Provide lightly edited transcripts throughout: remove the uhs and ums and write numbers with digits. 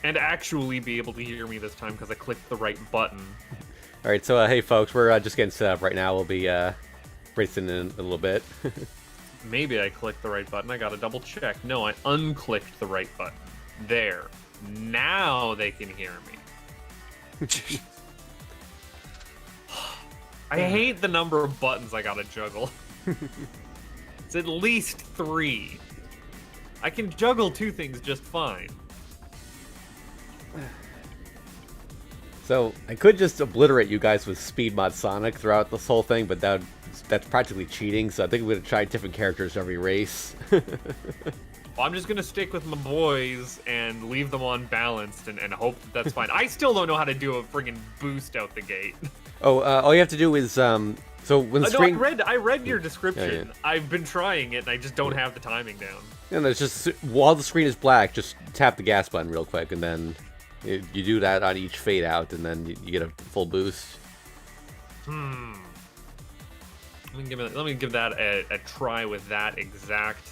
And actually be able to hear me this time because I clicked the right button. All right, so hey folks, we're just getting set up right now. We'll be racing in a little bit. Maybe I clicked the right button. I gotta double check. No, I unclicked the right button. There. Now they can hear me. I hate the number of buttons I gotta juggle. It's at least 3. I can juggle 2 things just fine. So I could just obliterate you guys with Speed Mod Sonic throughout this whole thing, but that's practically cheating. So I think we're gonna try different characters every race. Well, I'm just gonna stick with my boys and leave them on balanced and hope that's fine. I still don't know how to do a friggin' boost out the gate. Oh, all you have to do is so when the screen. No, I read your description. Yeah. I've been trying it and I just don't have the timing down. And it's just while the screen is black, just tap the gas button real quick, and then you do that on each fade out, and then you get a full boost. Let me give that a try with that exact.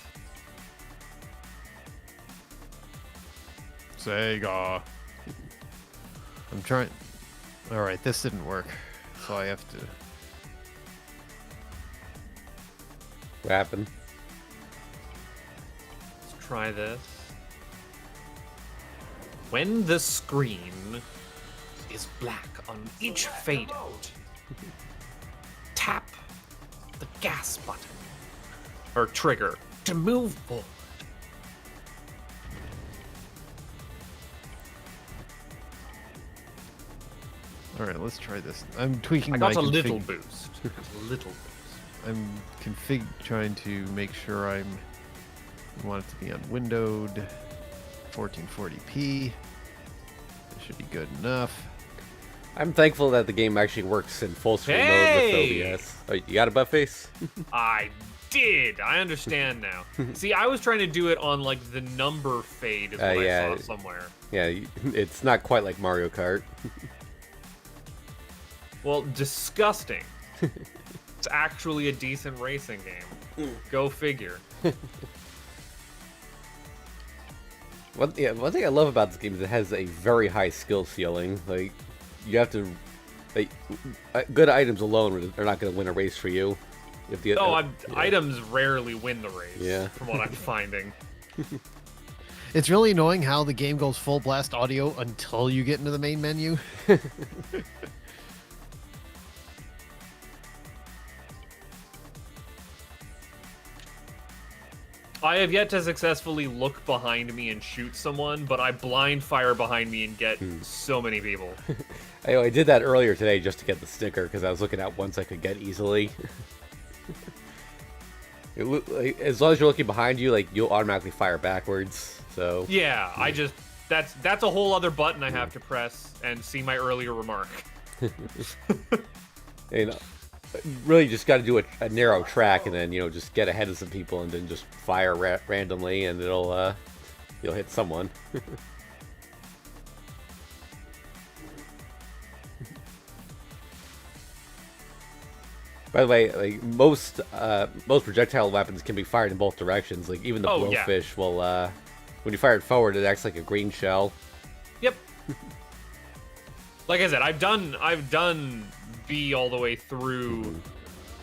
Sega. I'm trying. All right, this didn't work, so I have to. What happened? Let's try this. When the screen is black on each fade out, tap the gas button or trigger to move forward. All right, let's try this. I'm tweaking I my got a config. little boost. A little boost. I'm trying to make sure I want it to be on windowed 1440p. That should be good enough. I'm thankful that the game actually works in full screen Hey! mode with OBS. Oh, you got a butt face? I did. I understand now. See, I was trying to do it on like the number fade is what yeah. I saw somewhere. Yeah, it's not quite like Mario Kart. Well, disgusting. It's actually a decent racing game. Go figure. One thing I love about this game is it has a very high skill ceiling. Like, you have to, like, good items alone are not going to win a race for you. If the items rarely win the race. Yeah. From what I'm finding. It's really annoying how the game goes full blast audio until you get into the main menu. I have yet to successfully look behind me and shoot someone, but I blind fire behind me and get so many people. I did that earlier today just to get the sticker because I was looking at ones I could get easily. As long as you're looking behind you, like, you'll automatically fire backwards. So Yeah, I just that's a whole other button I have to press and see my earlier remark. and really just got to do a narrow track and then just get ahead of some people and then just fire randomly and you'll hit someone. By the way, like most projectile weapons can be fired in both directions. Like even the blowfish will, when you fire it forward, it acts like a green shell. Yep. Like I said, I've done B all the way through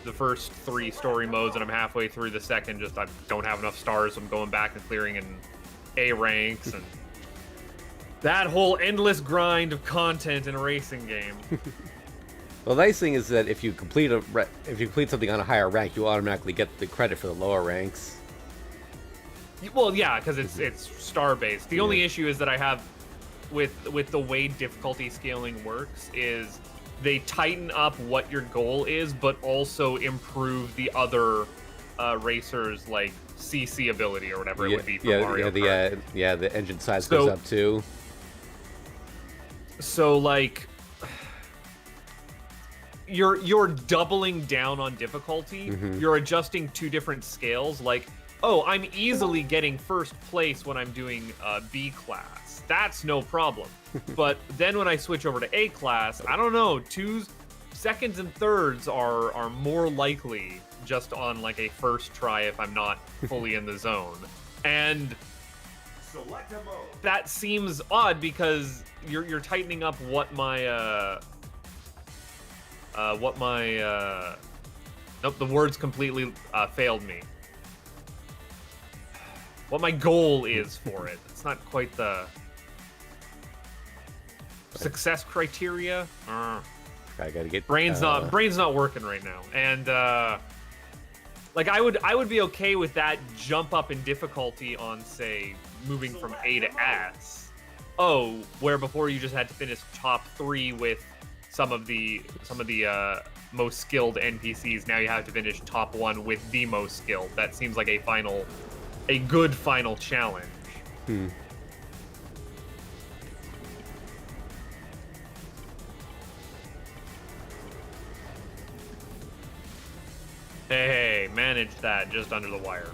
the first 3 story modes, and I'm halfway through the second. Just I don't have enough stars, so I'm going back and clearing in A ranks and that whole endless grind of content in a racing game. Well, the nice thing is that if you complete something on a higher rank, you automatically get the credit for the lower ranks. Well, yeah, because it's star based. The only issue is that I have with the way difficulty scaling works is they tighten up what your goal is, but also improve the other racers like CC ability or whatever it would be for Mario Kart. The engine size goes up too. So like you're doubling down on difficulty. You're adjusting 2 different scales. Like, oh, I'm easily getting first place when I'm doing B class. That's no problem. But then when I switch over to A class, I don't know. 2s, seconds, and thirds are more likely just on like a first try if I'm not fully in the zone. And that seems odd because you're tightening up what my nope, the words completely failed me. What my goal is for it. It's not quite the success criteria. I gotta get Brain's not working right now, and like I would be okay with that jump up in difficulty on, say, moving from A to S. Oh, where before you just had to finish top 3 with some of the most skilled NPCs. Now you have to finish top 1 with the most skilled. That seems like a good final challenge. Hey, managed that just under the wire.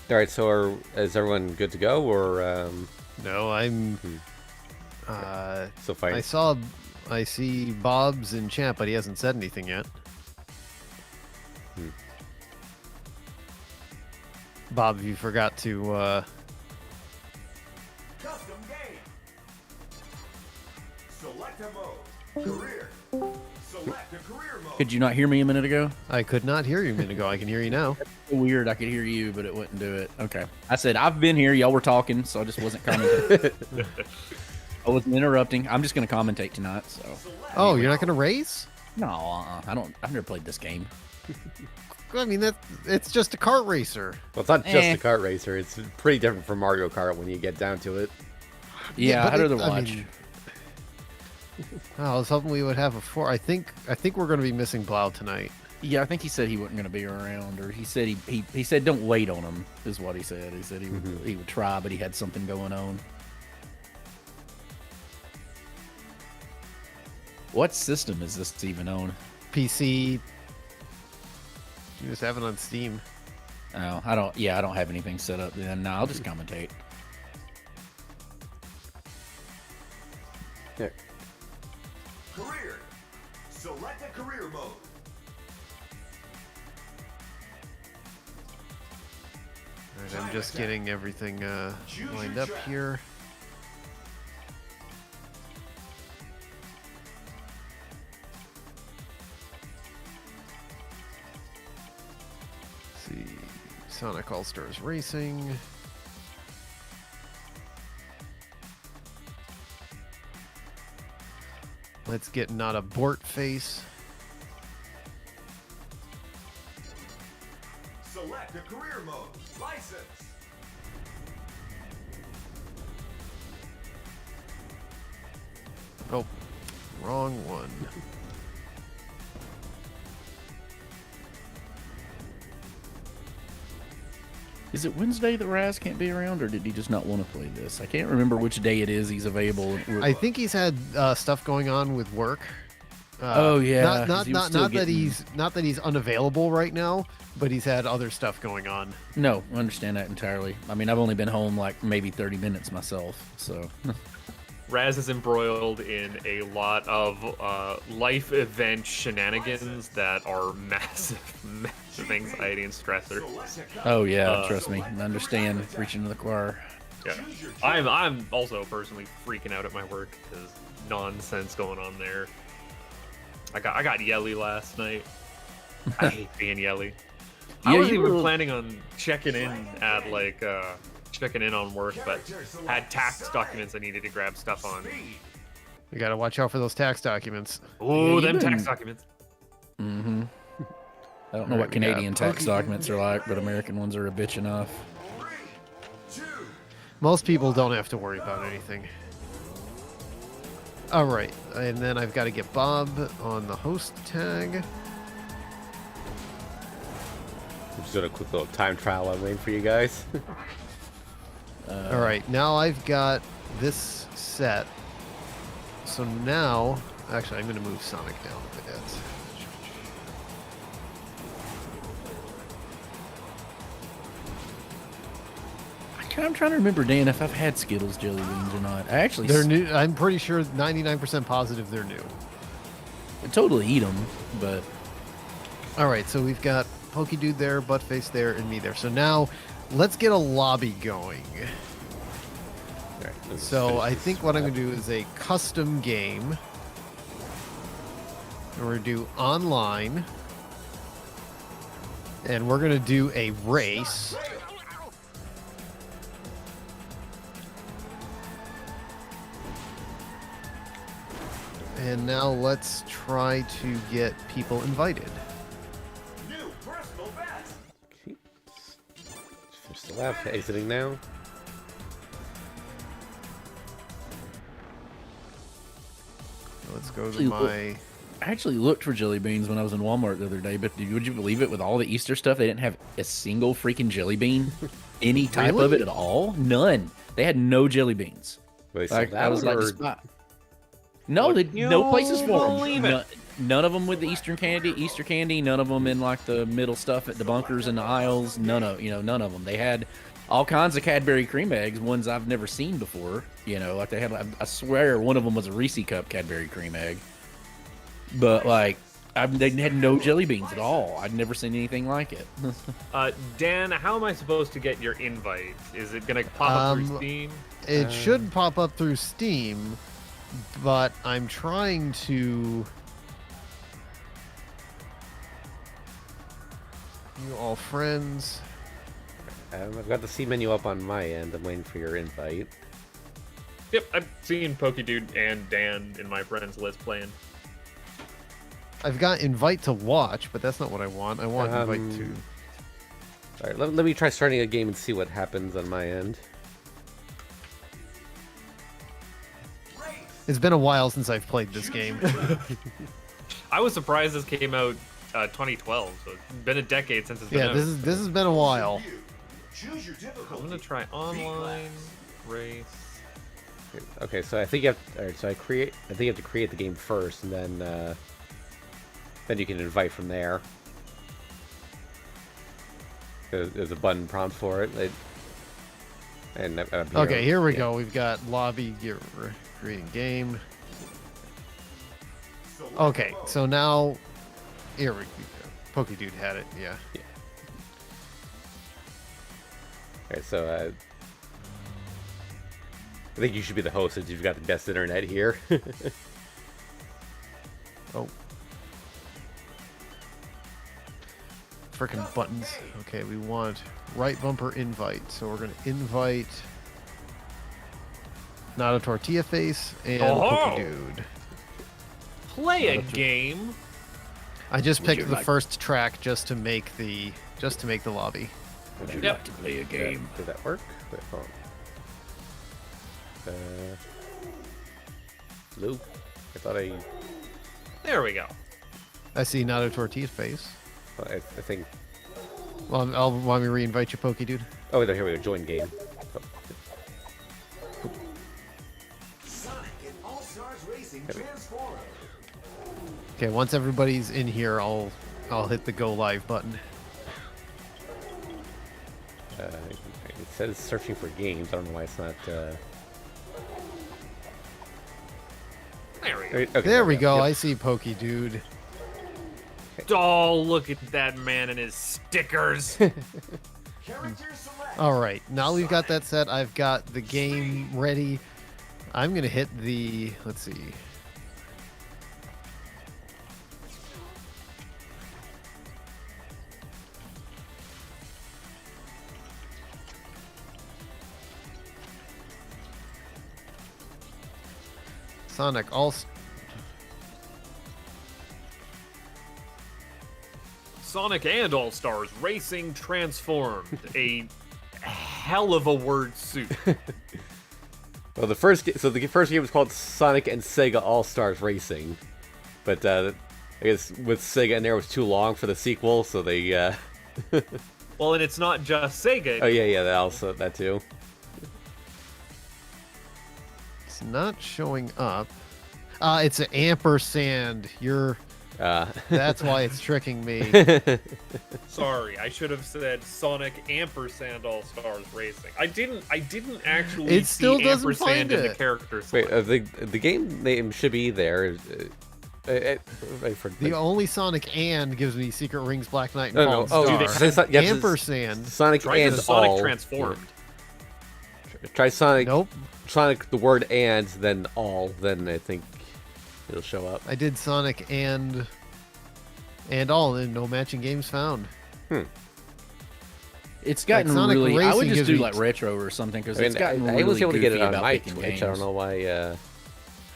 All right, so is everyone good to go, or No, I'm. so fine? I see Bob's in chat, but he hasn't said anything yet. Bob, you forgot to. Custom game. Select a mode. Career. Select a career mode. Could you not hear me a minute ago? I could not hear you a minute ago. I can hear you now. Weird. I could hear you, but it wouldn't do it. Okay. I said I've been here. Y'all were talking, so I just wasn't commenting. I wasn't interrupting. I'm just gonna commentate tonight. So. Oh, you're not gonna race? No, I don't. I've never played this game. I mean, it's just a kart racer. Well, it's not just a kart racer. It's pretty different from Mario Kart when you get down to it. Yeah, but I'd rather I watch. mean, I was hoping we would have a 4. I think we're gonna be missing Blau tonight. Yeah, I think he said he wasn't going to be around, or he said he said don't wait on him, is what he said. He said he would try, but he had something going on. What system is this even on? PC. You just have it on Steam. Oh, I don't. Yeah, I don't have anything set up. Then no, I'll just commentate. Yeah. Career. Select a career mode. All right, I'm just getting everything lined up here. Let's see, Sonic All Stars Racing. Let's get not a Bort face. Select a career mode. License. Oh, wrong one. Is it Wednesday that Raz can't be around, or did he just not want to play this? I can't remember which day it is he's available. I think he's had stuff going on with work. Oh, yeah, 'cause not he was still that getting- he's unavailable right now, but he's had other stuff going on. No, I understand that entirely. I mean, I've only been home like maybe 30 minutes myself, so. Raz is embroiled in a lot of life event shenanigans that are massive anxiety and stressor. Oh yeah, trust me, I understand. Preaching to the choir. Yeah, I'm also personally freaking out at my work because nonsense going on there. I got yelly last night. I hate being yelly. I Yeah, wasn't you even were- planning on checking in at checking in on work, but had tax documents I needed to grab stuff on. You gotta watch out for those tax documents. Oh, you them been- tax documents. Mm-hmm. I don't know Alright, what we got Canadian tax Pokey. documents are like, but American ones are a bitch enough. Most people don't have to worry about anything. All right, and then I've got to get Bob on the host tag. I'm just doing a quick little time trial. I'm waiting for you guys. All right, now I've got this set. So now, actually, I'm going to move Sonic down a bit. I'm trying to remember, Dan, if I've had Skittles jelly beans or not. I actually They're new. I'm pretty sure 99% positive they're new. I totally eat them, but All right, so we've got Pokey Dude there, Buttface there, and me there. So now, let's get a lobby going. All right, let's So finish I this think what I'm map. going to do is a custom game. And we're going to do online. And we're going to do a race. And now let's try to get people invited. New personal best. Okay. Finish the lap. Exiting now. Let's go to Actually, look- my... I actually looked for jelly beans when I was in Walmart the other day, but would you believe it? With all the Easter stuff, they didn't have a single freaking jelly bean, any type of Really? it at all. None. They had no jelly beans. Were they sold Like, I out, was like, or- despite- no, Would they, no you places for them. believe it? None of them with the Easter candy. None of them in like the middle stuff at the bunkers and the aisles. None of them. They had all kinds of Cadbury cream eggs, ones I've never seen before. Like they had. I swear one of them was a Reese cup Cadbury cream egg. But like, they had no jelly beans at all. I'd never seen anything like it. Dan, how am I supposed to get your invite? Is it gonna pop up through Steam? It should pop up through Steam, but I'm trying to... You all friends. I've got the C menu up on my end. I'm waiting for your invite. Yep, I've seen Pokedude and Dan in my friends list playing. I've got invite to watch, but that's not what I want. I want invite to... All right, let me try starting a game and see what happens on my end. It's been a while since I've played this game. I was surprised this came out 2012, so it's been a decade since it's been Yeah, out. this has been a while. Choose your I'm difficulty. gonna try online race. Okay, so I think you have. All right, so I think you have to create the game first, and then you can invite from there. There's a button prompt for it. And up here, Okay, here we yeah. go. We've got lobby, creating game. Select Okay, mode. so now... Here we go. Pokedude had it, yeah. Okay, so I think you should be the host since you've got the best internet here. Oh. Frickin' buttons. Okay, we want right bumper invite. So we're going to invite Not a Tortilla Face and Oh! Pokedude. Play a game. I just Would you picked the like- first track just to make the lobby. Would you Yep. like to play a game? Did that work? Wait, hold on. Loop. I thought There we go. I see Not a Tortilla Face. I think. Well, I'll want me to re-invite you, Pokedude. Oh, wait, here we go. Join game. Oh, Sonic and All Stars Racing transform. Okay, once everybody's in here, I'll hit the go live button. it says searching for games. I don't know why it's not. There we go. Okay, There we go. Yep. I see Pokedude. Oh, look at that man and his stickers. Character select. All right, now we've got that set. I've got the game ready. I'm gonna hit the. Let's see. Sonic All. Sonic and All Stars Racing Transformed. A hell of a word soup. Well, the first game was called Sonic and Sega All Stars Racing, but I guess with Sega in there was too long for the sequel, so they. Well, and it's not just Sega. Oh yeah, that too. It's not showing up. It's an ampersand. That's why it's tricking me. Sorry, I should have said Sonic ampersand All Stars Racing. I didn't actually It still see doesn't ampersand find in the it. character Wait, select. the game name should be there. For, The only Sonic and gives me Secret Rings, Black Knight, and no, Fallen no. Oh, Star. say you have to- Ampersand. Sonic Try and the Sonic all. transformed. Try Sonic. Nope. Sonic, the word and, then all. Then I think it'll show up. I did Sonic and all, and no matching games found. It's gotten Sonic really. I would Racing just gives do me like retro or something because I mean, it's gotten I really was able to get it goofy on about my picking Twitch. games. I don't know why.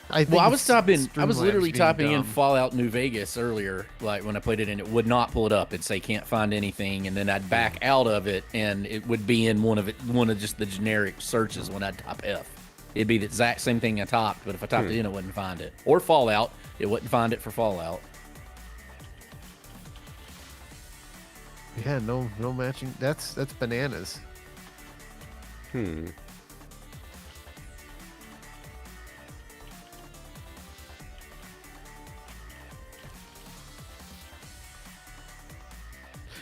I think Well, I was it's typing. I was Streamlabs literally being typing in dumb. Fallout New Vegas earlier, like when I put it in, it would not pull it up. It'd say can't find anything, and then I'd back out of it, and it would be in one of just the generic searches when I'd type F. It'd be the exact same thing I typed, but if I typed it in, it wouldn't find it. Or Fallout, it wouldn't find it for Fallout. Yeah, no matching. That's bananas.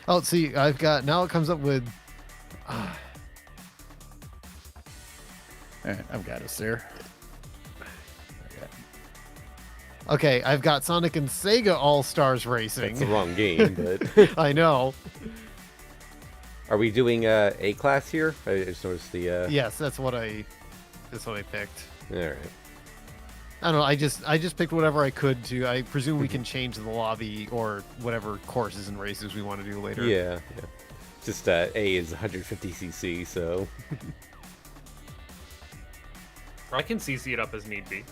Oh, see, I've got now. It comes up with All right, I've got us there. okay. I've got Sonic and Sega All Stars Racing. It's the wrong game, but I know. are we doing A class here? I just noticed the. Yes, that's what I picked. All right. I don't know. I just picked whatever I could to. I presume we can change the lobby or whatever courses and races we want to do later. Yeah. Just A is 150cc, so I can CC it up as need be.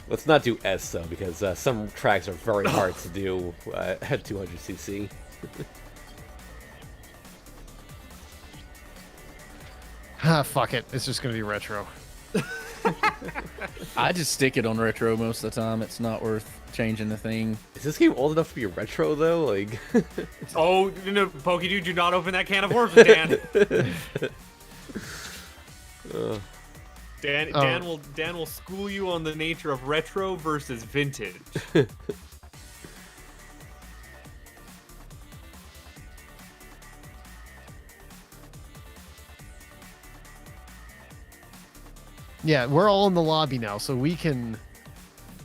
let's not do S though, because some tracks are very hard to do at 200cc. Ah, fuck it. It's just gonna be retro. I just stick it on retro most of the time. It's not worth changing the thing. Is this game old enough to be retro though? Like, Oh, no, Pokedude, do not open that can of worms, Dan. Dan will school you on the nature of retro versus vintage. Yeah, we're all in the lobby now, so we can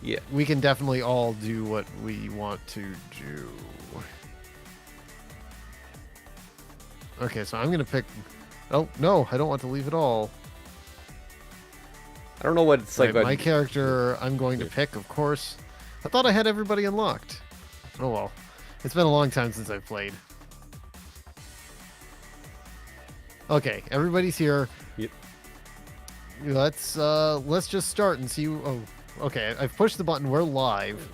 yeah. definitely all do what we want to do. Okay, so I'm gonna pick. Oh no, I don't want to leave it all. I don't know what it's like. Right, my character, I'm going to pick, of course. I thought I had everybody unlocked. Oh well, it's been a long time since I've played. Okay, everybody's here. Yep. Let's just start and see. Oh, okay. I've pushed the button. We're live,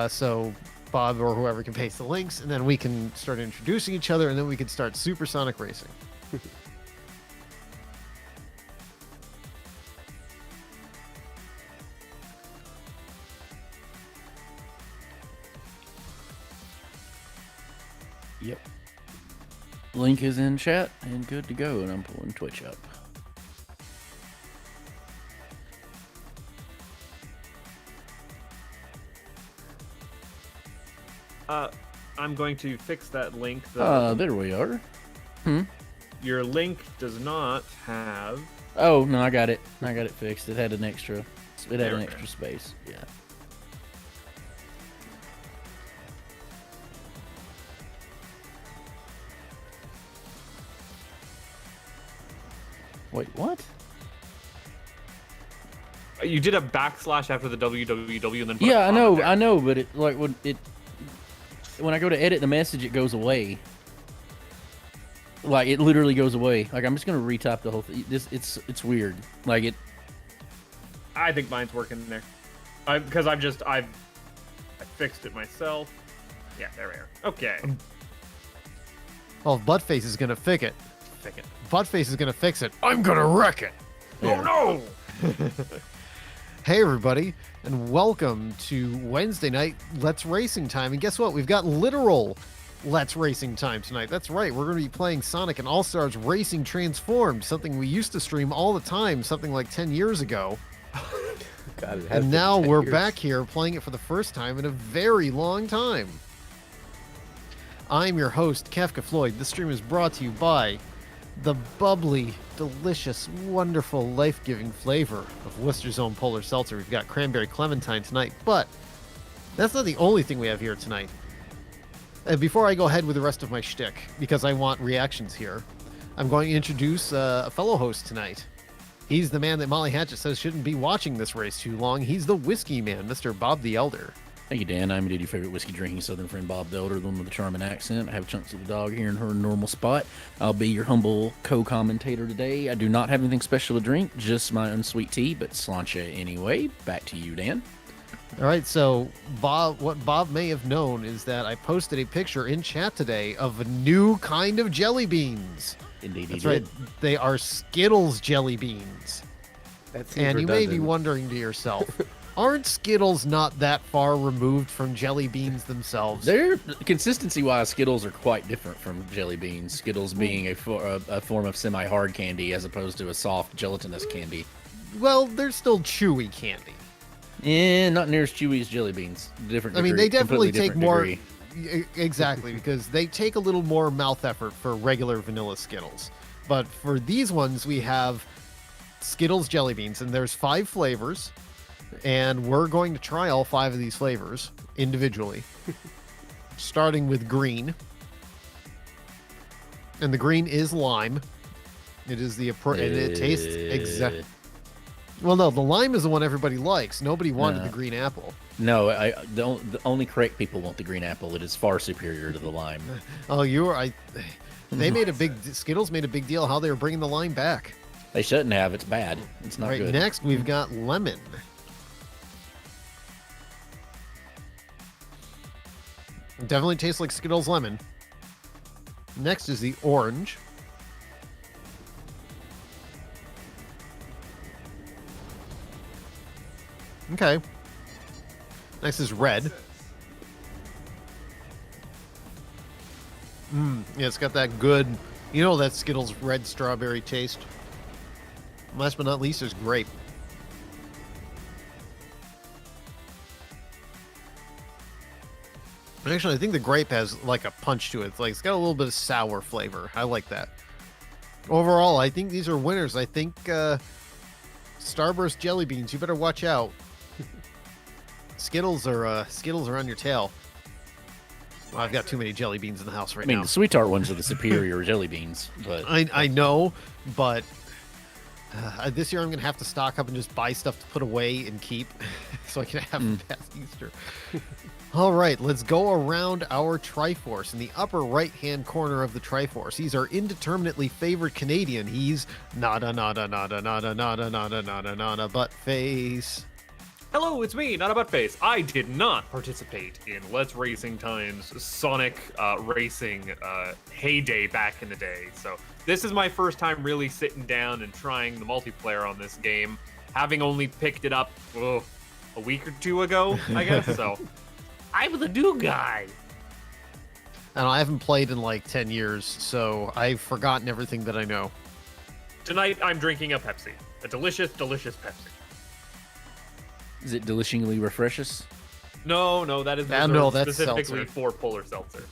so Bob or whoever can paste the links, and then we can start introducing each other, and then we can start Supersonic Racing. Yep. Link is in chat and good to go, and I'm pulling Twitch up. I'm going to fix that link. Though. There we are. Your link does not have. Oh no, I got it. I got it fixed. It had an extra. It had There an we go. extra space. Yeah. Wait, what? You did a backslash after the www and then. Put a Yeah, I comma know, there. I know, but it like when I go to edit the message, it goes away. Like it literally goes away. Like I'm just gonna retype the whole thing. It's weird. Like it. I think mine's working there. Because I fixed it myself. Yeah, there we are. Okay. Oh, Buttface is gonna fix it. Pick it. Buttface is gonna fix it. I'm gonna wreck it. Yeah. Oh no! Hey everybody, and welcome to Wednesday night Let's Racing Time. And guess what? We've got literal Let's Racing Time tonight. That's right. We're going to be playing Sonic and All-Stars Racing Transformed, something we used to stream all the time, something like 10 years ago. God, it has And been now 10 we're years. back here playing it for the first time in a very long time. I'm your host, Kefka Floyd. This stream is brought to you by the bubbly, delicious, wonderful, life-giving flavor of Worcester's Own Polar Seltzer. We've got cranberry clementine tonight, but that's not the only thing we have here tonight. And before I go ahead with the rest of my shtick, because I want reactions here, I'm going to introduce a fellow host tonight. He's the man that Molly Hatchet says shouldn't be watching this race too long. He's the whiskey man, Mr. Bob the Elder. Thank you, Dan. I'm indeed your favorite whiskey drinking Southern friend, Bob the Elder, the one with the charming accent. I have Chunks of the dog here in her normal spot. I'll be your humble co-commentator today. I do not have anything special to drink, just my unsweet tea, but slancha anyway. Back to you, Dan. All right, so Bob, what Bob may have known is that I posted a picture in chat today of a new kind of jelly beans. Indeed, That's he right. did. They are Skittles jelly beans. That seems And you may be redundant. wondering to yourself, aren't Skittles not that far removed from jelly beans themselves? They're consistency-wise, Skittles are quite different from jelly beans. Skittles being a form of semi-hard candy as opposed to a soft, gelatinous candy. Well, they're still chewy candy. Not near as chewy as jelly beans. Different. I mean, degree, they definitely completely take different more. degree. Exactly, because they take a little more mouth effort for regular vanilla Skittles. But for these ones, we have Skittles jelly beans, and there's 5 flavors. And we're going to try all 5 of these flavors individually, starting with green. And the green is lime. It is the and it tastes exact. Well, no, the lime is the one everybody likes. Nobody wanted No. the green apple. No, the only correct people want the green apple. It is far superior to the lime. Oh, you were They made a big Skittles made a big deal how they were bringing the lime back. They shouldn't have. It's bad. It's not Right, good. next we've got lemon. Definitely tastes like Skittles lemon. Next is the orange. Okay. Next is red. Yeah, it's got that good, that Skittles red strawberry taste. Last but not least is grape. Actually, I think the grape has like a punch to it. It's got a little bit of sour flavor. I like that. Overall, I think these are winners. I think Starburst jelly beans. You better watch out. Skittles are on your tail. Well, I've got too many jelly beans in the house right I mean, now. the sweet tart ones are the superior jelly beans, but I know, but this year I'm gonna have to stock up and just buy stuff to put away and keep, so I can have it past Easter. All right, let's go around our Triforce. In the upper right-hand corner of the Triforce, he's our indeterminately favored Canadian. He's nada butt face. Hello, it's me, not a buttface. I did not participate in Let's Racing Time's Sonic racing heyday back in the day. So this is my first time really sitting down and trying the multiplayer on this game, having only picked it up a week or 2 ago, I guess. So I'm the new guy. And I haven't played in like 10 years, so I've forgotten everything that I know. Tonight I'm drinking a Pepsi, a delicious, delicious Pepsi. is it delishingly refreshes? No, that is reserved no, that's specifically seltzer. for Polar Seltzer.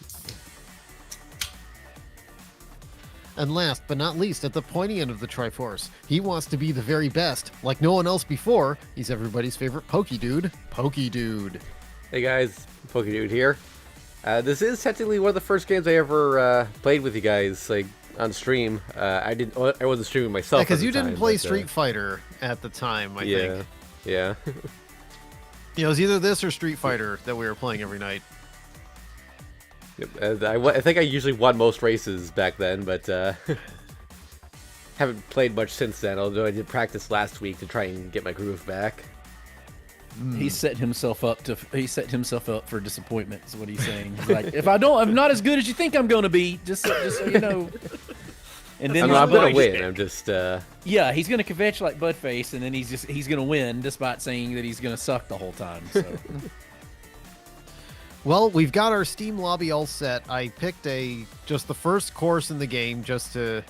And last but not least, at the pointy end of the Triforce, he wants to be the very best. Like no one else before, he's everybody's favorite Pokey Dude. Pokey Dude. Hey guys, PokeDude here. This is technically one of the first games I ever played with you guys, like on stream. I wasn't streaming myself. Yeah, because at you the didn't time, play but, Street Fighter at the time, I yeah, think. yeah. It was either this or Street Fighter that we were playing every night. Yep, I think I usually won most races back then, but haven't played much since then. Although I did practice last week to try and get my groove back. He set himself up for disappointment. Is what he's saying. He's like, I'm not as good as you think I'm going to be. Just so you know. And then I'm he's gonna like- win. I'm just yeah, he's gonna kvetch like Budface, and then he's gonna win despite saying that he's gonna suck the whole time. So Well, we've got our Steam lobby all set. I picked just the first course in the game just to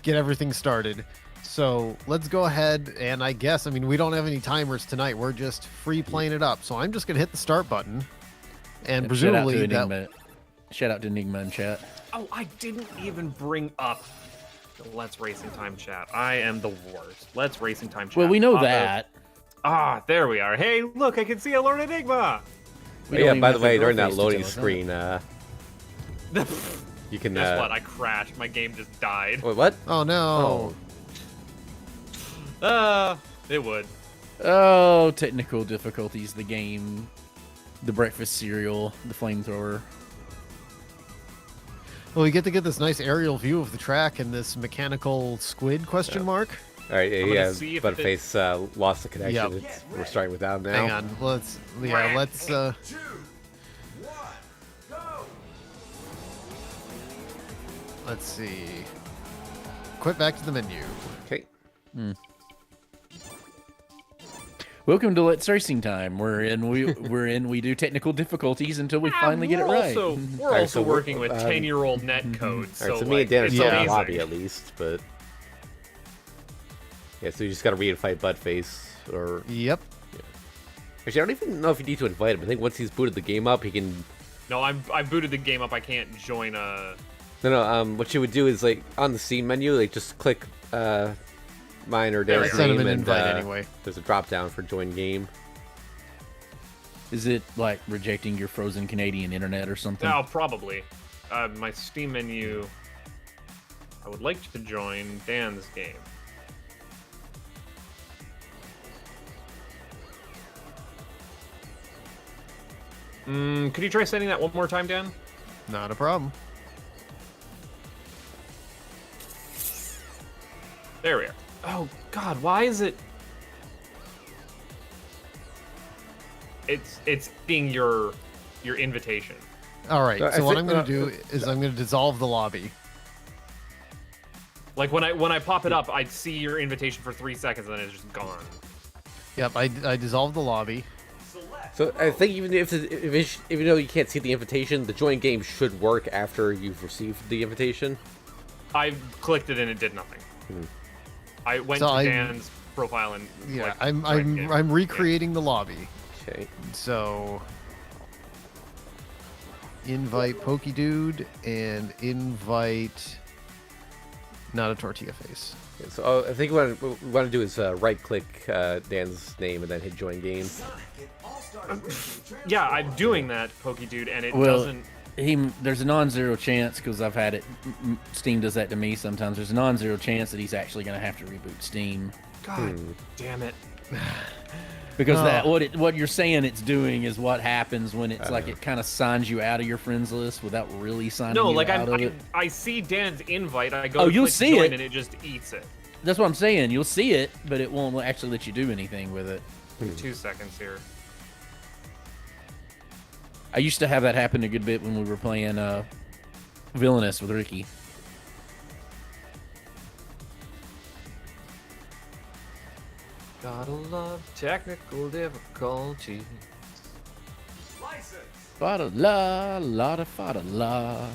get everything started. So let's go ahead and I mean, we don't have any timers tonight. We're just free playing it up. So I'm just going to hit the start button. And presumably shout out to Enigma in chat. Oh, I didn't even bring up Let's Racing Time chat. I am the worst. Let's Racing Time chat. Well, we know Pop up. that. Ah, there we are. Hey, look, I can see a Lord Enigma. We Yeah, don't even by have the to way, grow during that face to loading tell us that. screen, you can. Guess what? I crashed. My game just died. Wait, what? Oh no. It would. Oh, technical difficulties. The game, the breakfast cereal, the flamethrower. Well, we get to get this nice aerial view of the track and this mechanical squid question mark. All right, I'm gonna yeah, see if Butterface lost the connection. Yep. We're starting without now. Hang on. Let's 2, 1, go! let's see. Quit back to the menu. Okay. Welcome to Let's Racing Time. We do technical difficulties until we finally get it right. We're Alright, also so we're- working with 10-year-old net code. All So right, so me and Dan are it's still in the amazing. lobby at least, but yeah, so you just got to re-invite Butterface, or Yep. actually, I don't even know if you need to invite him. I think once he's booted the game up, he can. No, I booted the game up. I can't join a. No. What you would do is like on the scene menu, like just click mine or There we Dan's go. Send him name, an and invite anyway. there's a drop down for join game. Is it like rejecting your frozen Canadian internet or something? No, probably. My Steam menu. I would like to join Dan's game. Could you try sending that one more time, Dan? Not a problem. There we are. Oh God, why is it? It's being your invitation. All right. I So what think- I'm going to do is I'm going to dissolve the lobby. Like when I pop it up, I see your invitation for 3 seconds and then it's just gone. Yep. I dissolved the lobby. So I think even though you can't see the invitation, the join game should work after you've received the invitation. I clicked it and it did nothing. I went So to I'm- Dan's profile and Yeah. like, I'm tried to I'm get- I'm recreating the lobby. Okay. So invite Pokedude and invite not a tortilla face. Yeah, so I think what we want to do is right-click Dan's name and then hit join game. Yeah, I'm doing that, Pokedude, and it Well, doesn't. There's a non-zero chance because I've had it. Steam does that to me sometimes. There's a non-zero chance that he's actually going to have to reboot Steam God damn it! because Oh. what you're saying it's doing is what happens when it's like it kind of signs you out of your friends list without really signing No, you like out of I it. see Dan's invite. I go. Oh, to you'll click see join it. and it just eats it. That's what I'm saying. You'll see it, but it won't actually let you do anything with it. 2 seconds here. I used to have that happen a good bit when we were playing Villainous with Ricky. Gotta love technical difficulties. License! Fada la, la da fada la.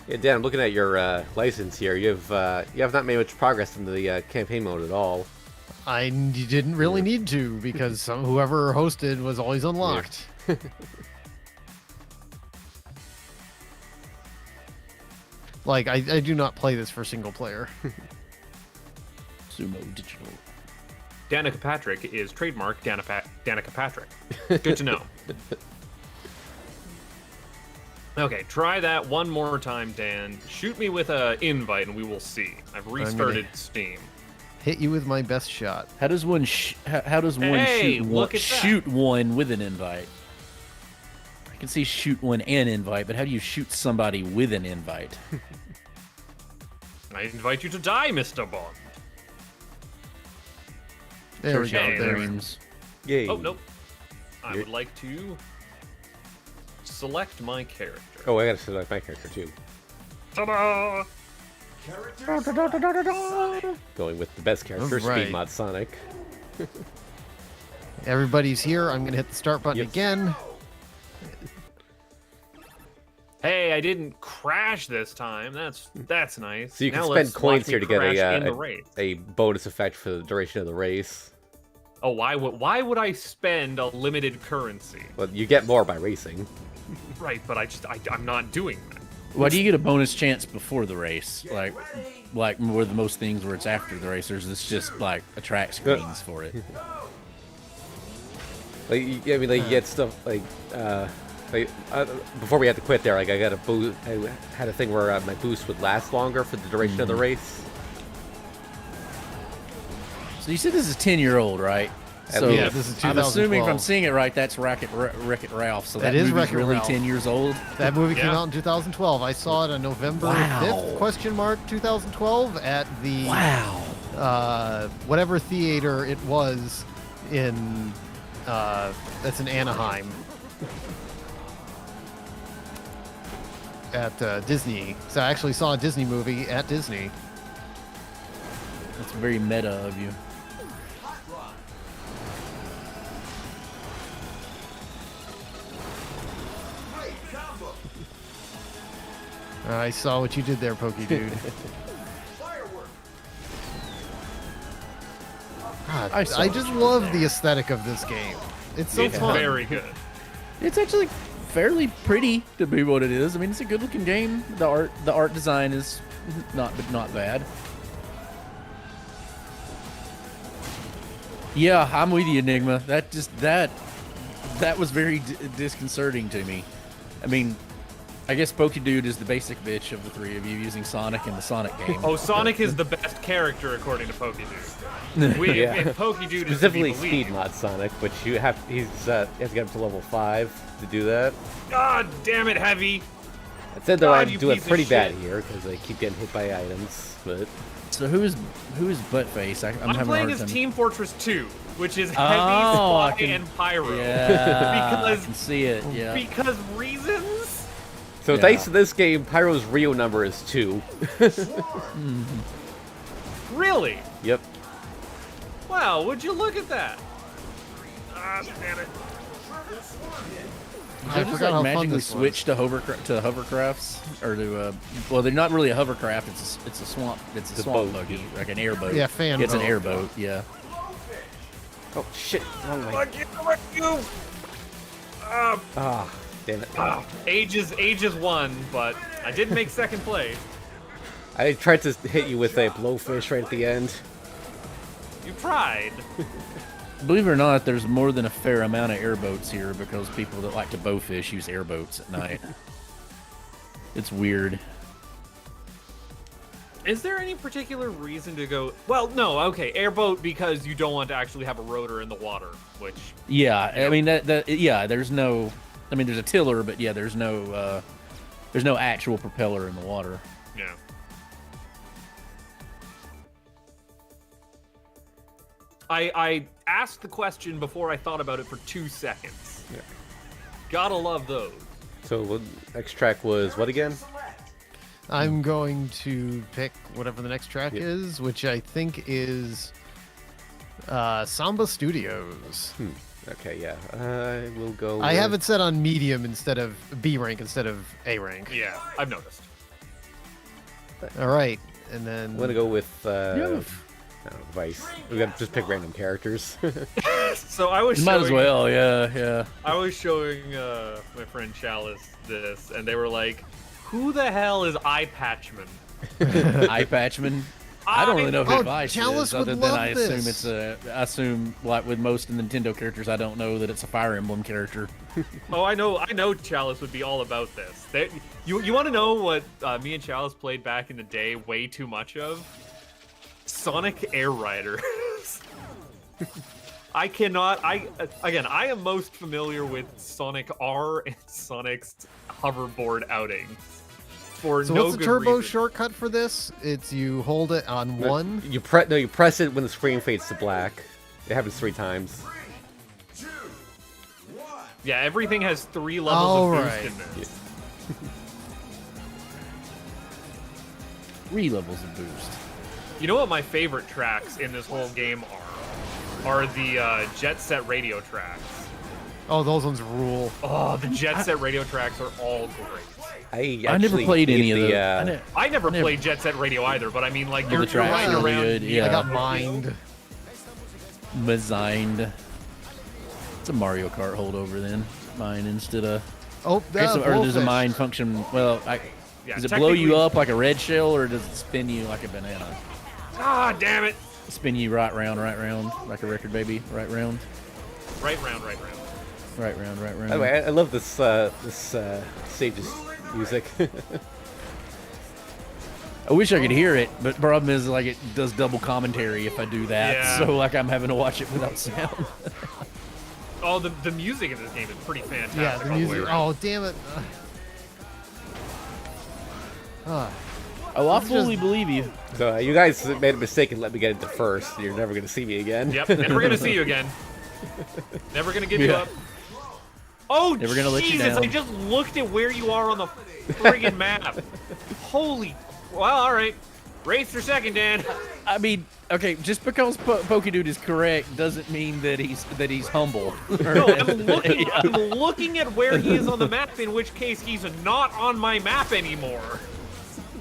Yeah, Dan, I'm looking at your license here. You have not made much progress in the campaign mode at all. I didn't really need to because whoever hosted was always unlocked. Like I do not play this for single player. Sumo Digital. Danica Patrick is trademark Danica Patrick. Good to know. Okay, try that one more time, Dan. Shoot me with a invite, and we will see. I've restarted Steam. Hit you with my best shot. How does one how does one Hey, shoot one, look at that. shoot one with an invite? I can see shoot one and invite, but how do you shoot somebody with an invite? I invite you to die, Mr. Bond. There we Search go. out There. dreams. Yay. Oh, nope. I You're- would like to select my character. Oh, I gotta select my character too. Ta-da! Characters. Going with the best character, Alright. Speed Mod Sonic. Everybody's here. I'm gonna hit the start button Yep. again. Hey, I didn't crash this time. That's nice. So you can Now spend let's coins watch me here to get crash in the race. a bonus effect for the duration of the race. Oh, why would I spend a limited currency? Well, you get more by racing. Right, but I'm not doing that. Why do you get a bonus chance before the race? Like more than most things where it's after the racers, it's just like attract screens for it. Like, I mean, like you get stuff like, before we had to quit there, like I got a boost. I had a thing where my boost would last longer for the duration of the race. So you said this is 10-year-old, right? So Yeah, this is I'm assuming if 2012. I'm seeing it right, that's Wreck-It Ralph. So That that is movie's Wreck-It really Ralph. 10 years old. That movie came Yeah. out in 2012. I saw it on November Wow. 5th, question mark, 2012 at the Wow. whatever theater it was in that's in Anaheim at Disney. So I actually saw a Disney movie at Disney. That's very meta of you. Great combo. I saw what you did there, Pokey Dude. Firework. God, I saw I what just you did love there. the aesthetic of this game. It's so It's fun. very good. It's actually fairly pretty to be what it is. I mean, it's a good-looking game. The art design is not bad. Yeah, I'm with you, Enigma. That was very disconcerting to me. I mean, I guess Pokey Dude is the basic bitch of the three of you using Sonic in the Sonic game. Oh, Sonic is the best character according to PokeDude. Yeah. If PokeDude is to Specifically be speed believed. mod Sonic, which you have to get up to level 5 to do that. God damn it, Heavy! I said though I God, you do it piece of pretty bad shit. here because I keep getting hit by items, but So who is Buttface? I'm I'm having playing a as hard time. Team Fortress 2, which is Heavy, Oh, I Sly, can- and Pyro. Yeah, I Because- can see it. Yeah. Because reasons? so Yeah. thanks to this game, Pyro's Rio number is 2. Really? Yep. Wow, would you look at that? Ah, damn it. I They just forgot like how fun magically this was. switch to hovercrafts, or to well, they're not really a hovercraft. It's a swamp. It's a The swamp boat. buggy, like an airboat. Yeah, fan It's an boat. airboat. Yeah. Oh shit! Wrong way. Fuck you! Ah, damn it! Ages won, but I did make second place. I tried to hit you with a blowfish right at the end. You tried. Believe it or not, there's more than a fair amount of airboats here because people that like to bowfish use airboats at night. It's weird. Is there any particular reason to go? Well, no. Okay, airboat because you don't want to actually have a rotor in the water, which Yeah, I mean yeah. There's no. I mean, there's a tiller, but yeah, there's no actual propeller in the water. yeah. I asked the question before I thought about it for 2 seconds. Yeah. Gotta love those. So what next track was what again? I'm going to pick whatever the next track Yep. is, which I think is Samba Studios. Okay, yeah. I will go. I with- have it set on medium instead of B rank instead of A rank. Yeah, I've noticed. All right, and then I'm gonna go with Yeah. I don't know, Vice. We got to just pick random characters. So I was You might as showing- well, yeah. I was showing my friend Chalice this, and they were like, "Who the hell is Eye Patchman?" Eye Patchman. I don't really know who Oh, Vice Chalice is, would other than love I assume this. I assume like with most Nintendo characters, I don't know that it's a Fire Emblem character. Oh, I know Chalice would be all about this. You want to know what me and Chalice played back in the day way too much of? Sonic Air Riders. I am most familiar with Sonic R and Sonic's hoverboard outings. For So no what's the good turbo reason. shortcut for this? It's you hold it on one. You press it when the screen fades to black. It happens 3 times. 2, 1. Yeah, everything has 3 levels All of boost right. in this. 3 levels of boost. You know what my favorite tracks in this whole game are the Jet Set radio tracks. Oh, those ones rule. Oh, the Jet Set radio tracks are all great. I I never actually played hate any of the, those. I never never- played Jet Set Radio either, but I mean, like, Oh, you're the tracks riding are really around. good, yeah. I got mined. Designed. It's a Mario Kart holdover then. Mine instead of. Oh, There's a bullfish. mine function. Well, Yeah, does it blow you technically- up like a red shell, or does it spin you like a banana? Ah, damn it! Spin you right round, like a record baby, right round, Right round, right round. right round, right round. By the way, I love this Sage's music. I wish I could hear it, but problem is like it does double commentary if I do that. Yeah. So like I'm having to watch it without sound. Oh, the music in this game is pretty fantastic. Yeah, the all way music. around. Oh, damn it. Oh, I This is fully just- believe you. So you guys made a mistake and let me get into first. You're never gonna see me again. Yep, never gonna see you again. Never gonna give you Yeah. up. Oh, Never gonna let you Jesus! down. I just looked at where you are on the friggin' map. Holy. Well, all right. Race for second, Dan. I mean, okay, just because Pokedude is correct doesn't mean that he's humble. No, I'm looking at where he is on the map. In which case, he's not on my map anymore.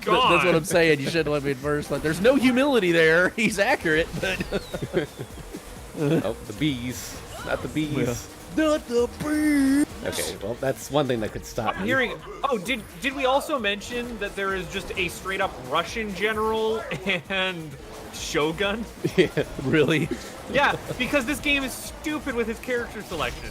God. That's what I'm saying. You should have let me at first. Like, there's no humility there. He's accurate, but Oh, the bees, not the bees. not the beat. Okay, well that's one thing that could stop I'm me. hearing. Oh, did we also mention that there is just a straight up Russian general and Shogun? Really? Yeah, because this game is stupid with is character selection.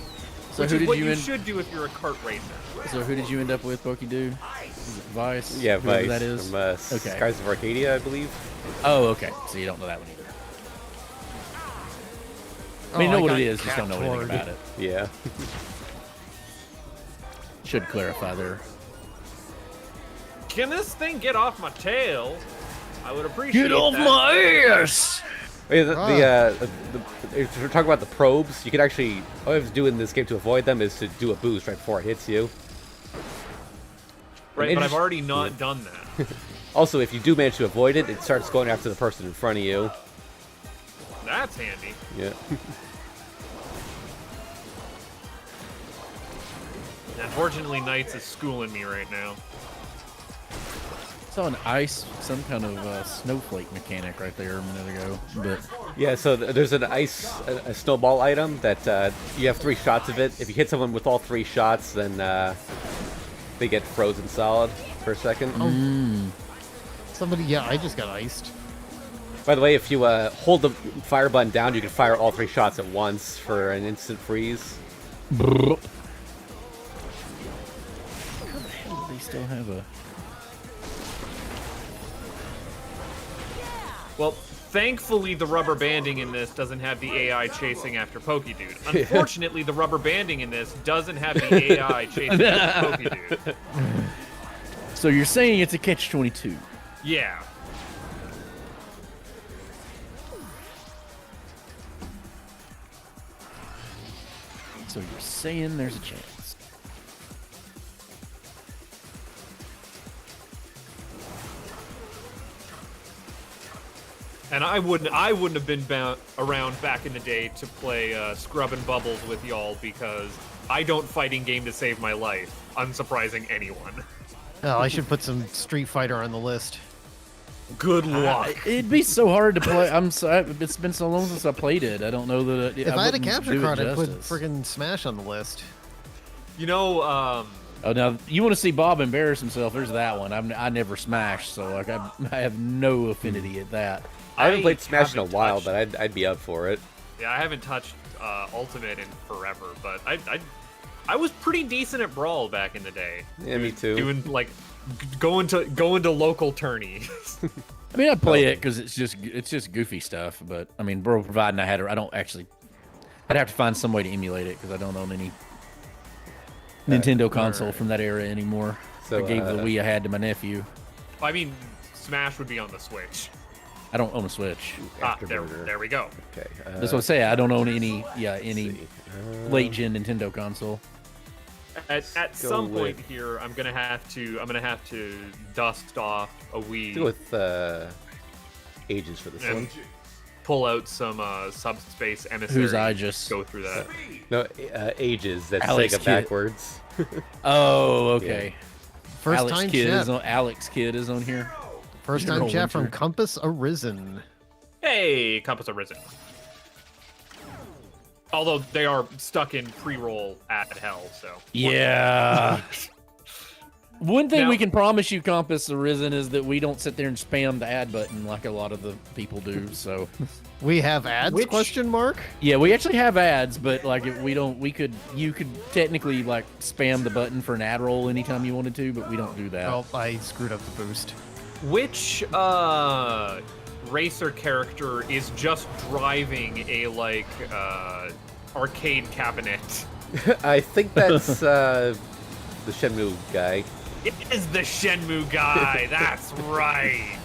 So which who is did what you you end? should do if you're a kart racer. So who did you end up with, Pokedude? Is it Vice? Yeah, Whoever Vice that is. from Okay. Skies of Arcadia, I believe. Oh, okay. So you don't know that one either. I mean, Oh, know I what got it is, just don't know anything Cactuard. about it. Yeah. Should clarify there. Can this thing get off my tail? I would appreciate Get off that. my ass! Wait, Ah. if we're talking about the probes, you can actually all you have to do in this game to avoid them is to do a boost right before it hits you. Right, An but I've interest- already not done that. Also, if you do manage to avoid it, it starts going after the person in front of you. That's handy. Yeah. Unfortunately, Knights is schooling me right now. Saw an ice, some kind of snowflake mechanic right there a minute ago, but Yeah, so there's an a snowball item that you have 3 shots of it. If you hit someone with all 3 shots, then they get frozen solid for a second. Somebody, yeah, I just got iced. By the way, if you hold the fire button down, you can fire all 3 shots at once for an instant freeze. how do they still have a? Well, thankfully, the rubber banding in this doesn't have the AI chasing after Pokedude. Unfortunately, the rubber banding in this doesn't have the AI chasing after Pokedude. So you're saying it's a catch-22? Yeah. So you're saying there's a chance? And I wouldn't have been around back in the day to play Scrub and Bubbles with y'all because I don't fighting game to save my life. Unsurprising anyone. Oh, I should put some Street Fighter on the list. Good luck. It'd be so hard to play. It's been so long since I played it. I don't know that. If I had a wouldn't capture do it card, I'd put justice. friggin' Smash on the list. You know, Oh, now you want to see Bob embarrass himself? There's that one. I never smashed, so like I have no affinity at that. I haven't played Smash in a haven't while, touched- but I'd be up for it. Yeah, I haven't touched Ultimate in forever, but I was pretty decent at Brawl back in the day. Yeah, me too. Doing like going to local tourneys. I mean, I play it because it's just goofy stuff. But I mean, bro, providing I don't actually. I'd have to find some way to emulate it because I don't own any Nintendo console from that era anymore. So, I gave the Wii I had to my nephew. I mean, Smash would be on the Switch. I don't own a Switch. Afterburner. There we go. Okay. That's what I say. I don't own any see. late gen Nintendo console. At go some point with- here, I'm gonna have to dust off a Wii Do with ages for this and one. pull out some Subspace Emissary. Who's I just? go through that? No, ages. That's Alex Sega Kidd. backwards. Oh, okay. First Alex time Kidd chat. is on. Alex Kidd is on here. First You're time rolling chat from through. Compass Arisen. Hey, Compass Arisen. Although they are stuck in pre-roll at hell, so. Yeah. One thing Now- we can promise you, Compass Arisen, is that we don't sit there and spam the ad button like a lot of the people do. So, We have ads? Which- Question mark. yeah, we actually have ads, but like if we don't, you could technically like spam the button for an ad roll anytime you wanted to, but we don't do that. Oh, I screwed up the boost. Which racer character is just driving a like arcade cabinet? I think that's the Shenmue guy. It is the Shenmue guy. That's right.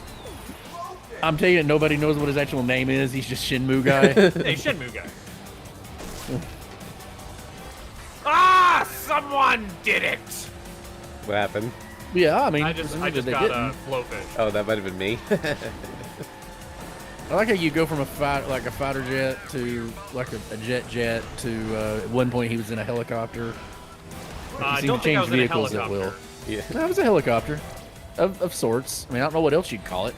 I'm telling you, nobody knows what his actual name is. He's just Shenmue guy. Hey, Shenmue guy. Ah! Someone did it. What happened? Yeah, I mean, I just presumably they got a didn't. flowfish. Oh, that might have been me. I like how you go from a fighter jet to like a jet to at one point he was in a helicopter. I seem don't to think I change was in a vehicles at helicopter. will. Yeah. That was a helicopter, of sorts. I mean, I don't know what else you'd call it.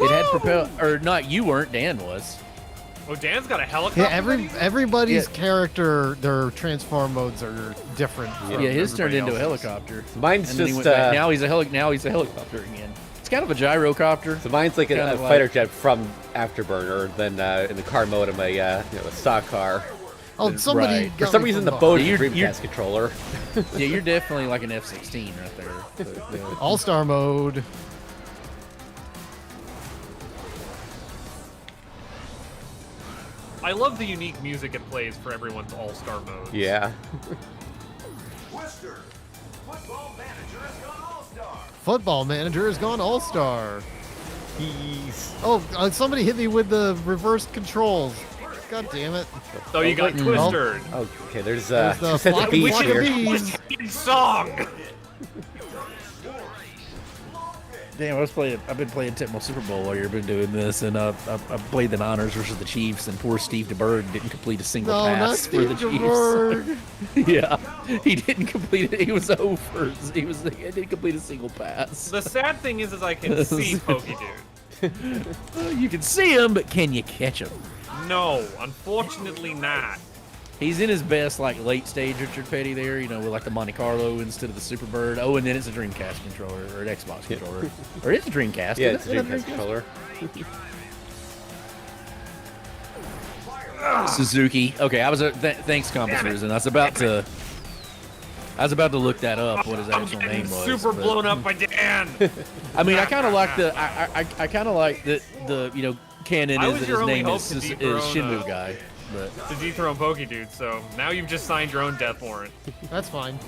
It had propel, or not? You weren't. Dan was. Oh, Dan's got a helicopter. Yeah, everybody's Yeah. character, their transform modes are different. from Yeah, his turned everybody into a else's. helicopter. Mine's And then he just went back. Now he's a helicopter again. It's kind of a gyrocopter. so mine's like a kind of fighter like- jet from Afterburner. Then in the car mode, I'm a a stock car. Oh, somebody. Right. For got some me reason, from the boat is a You're- Dreamcast you're- controller. Yeah, you're definitely like an F-16 right there. But, yeah. All-star mode. I love the unique music it plays for everyone's all-star mode. Yeah. Worcester. Football manager has gone all-star. Football manager has gone all-star. He's. Oh, somebody hit me with the reversed controls. God damn it. So you got wait. Twistered. Oh, okay. There's There's the two sets of flock- beats flock of here. bees. Good song. Damn, I've been playing Tecmo Super Bowl while you've been doing this, and I played the Niners versus the Chiefs, and poor Steve DeBerg didn't complete a single No, not pass for the Steve Chiefs. DeBerg. Yeah, he didn't complete it. He was over. He didn't complete a single pass. The sad thing is I can see Pokey Dude. You can see him, but can you catch him? No, unfortunately not. He's in his best like late stage Richard Petty there, with like the Monte Carlo instead of the Superbird. Oh, and then it's a Dreamcast controller or an Xbox controller, or it's a Dreamcast. Yeah, Is it's a that Dreamcast controller. Suzuki. Okay, I was thanks, Compassers, and I was about to look that up. What his I'm actual getting name was. super but- blown up by Dan. I mean, I kind of like I kind of like the canon I is was that your his only name hope is, to is dethrone, Shinmu guy, but to dethrone Pokey Dude, so now you've just signed your own death warrant. That's fine.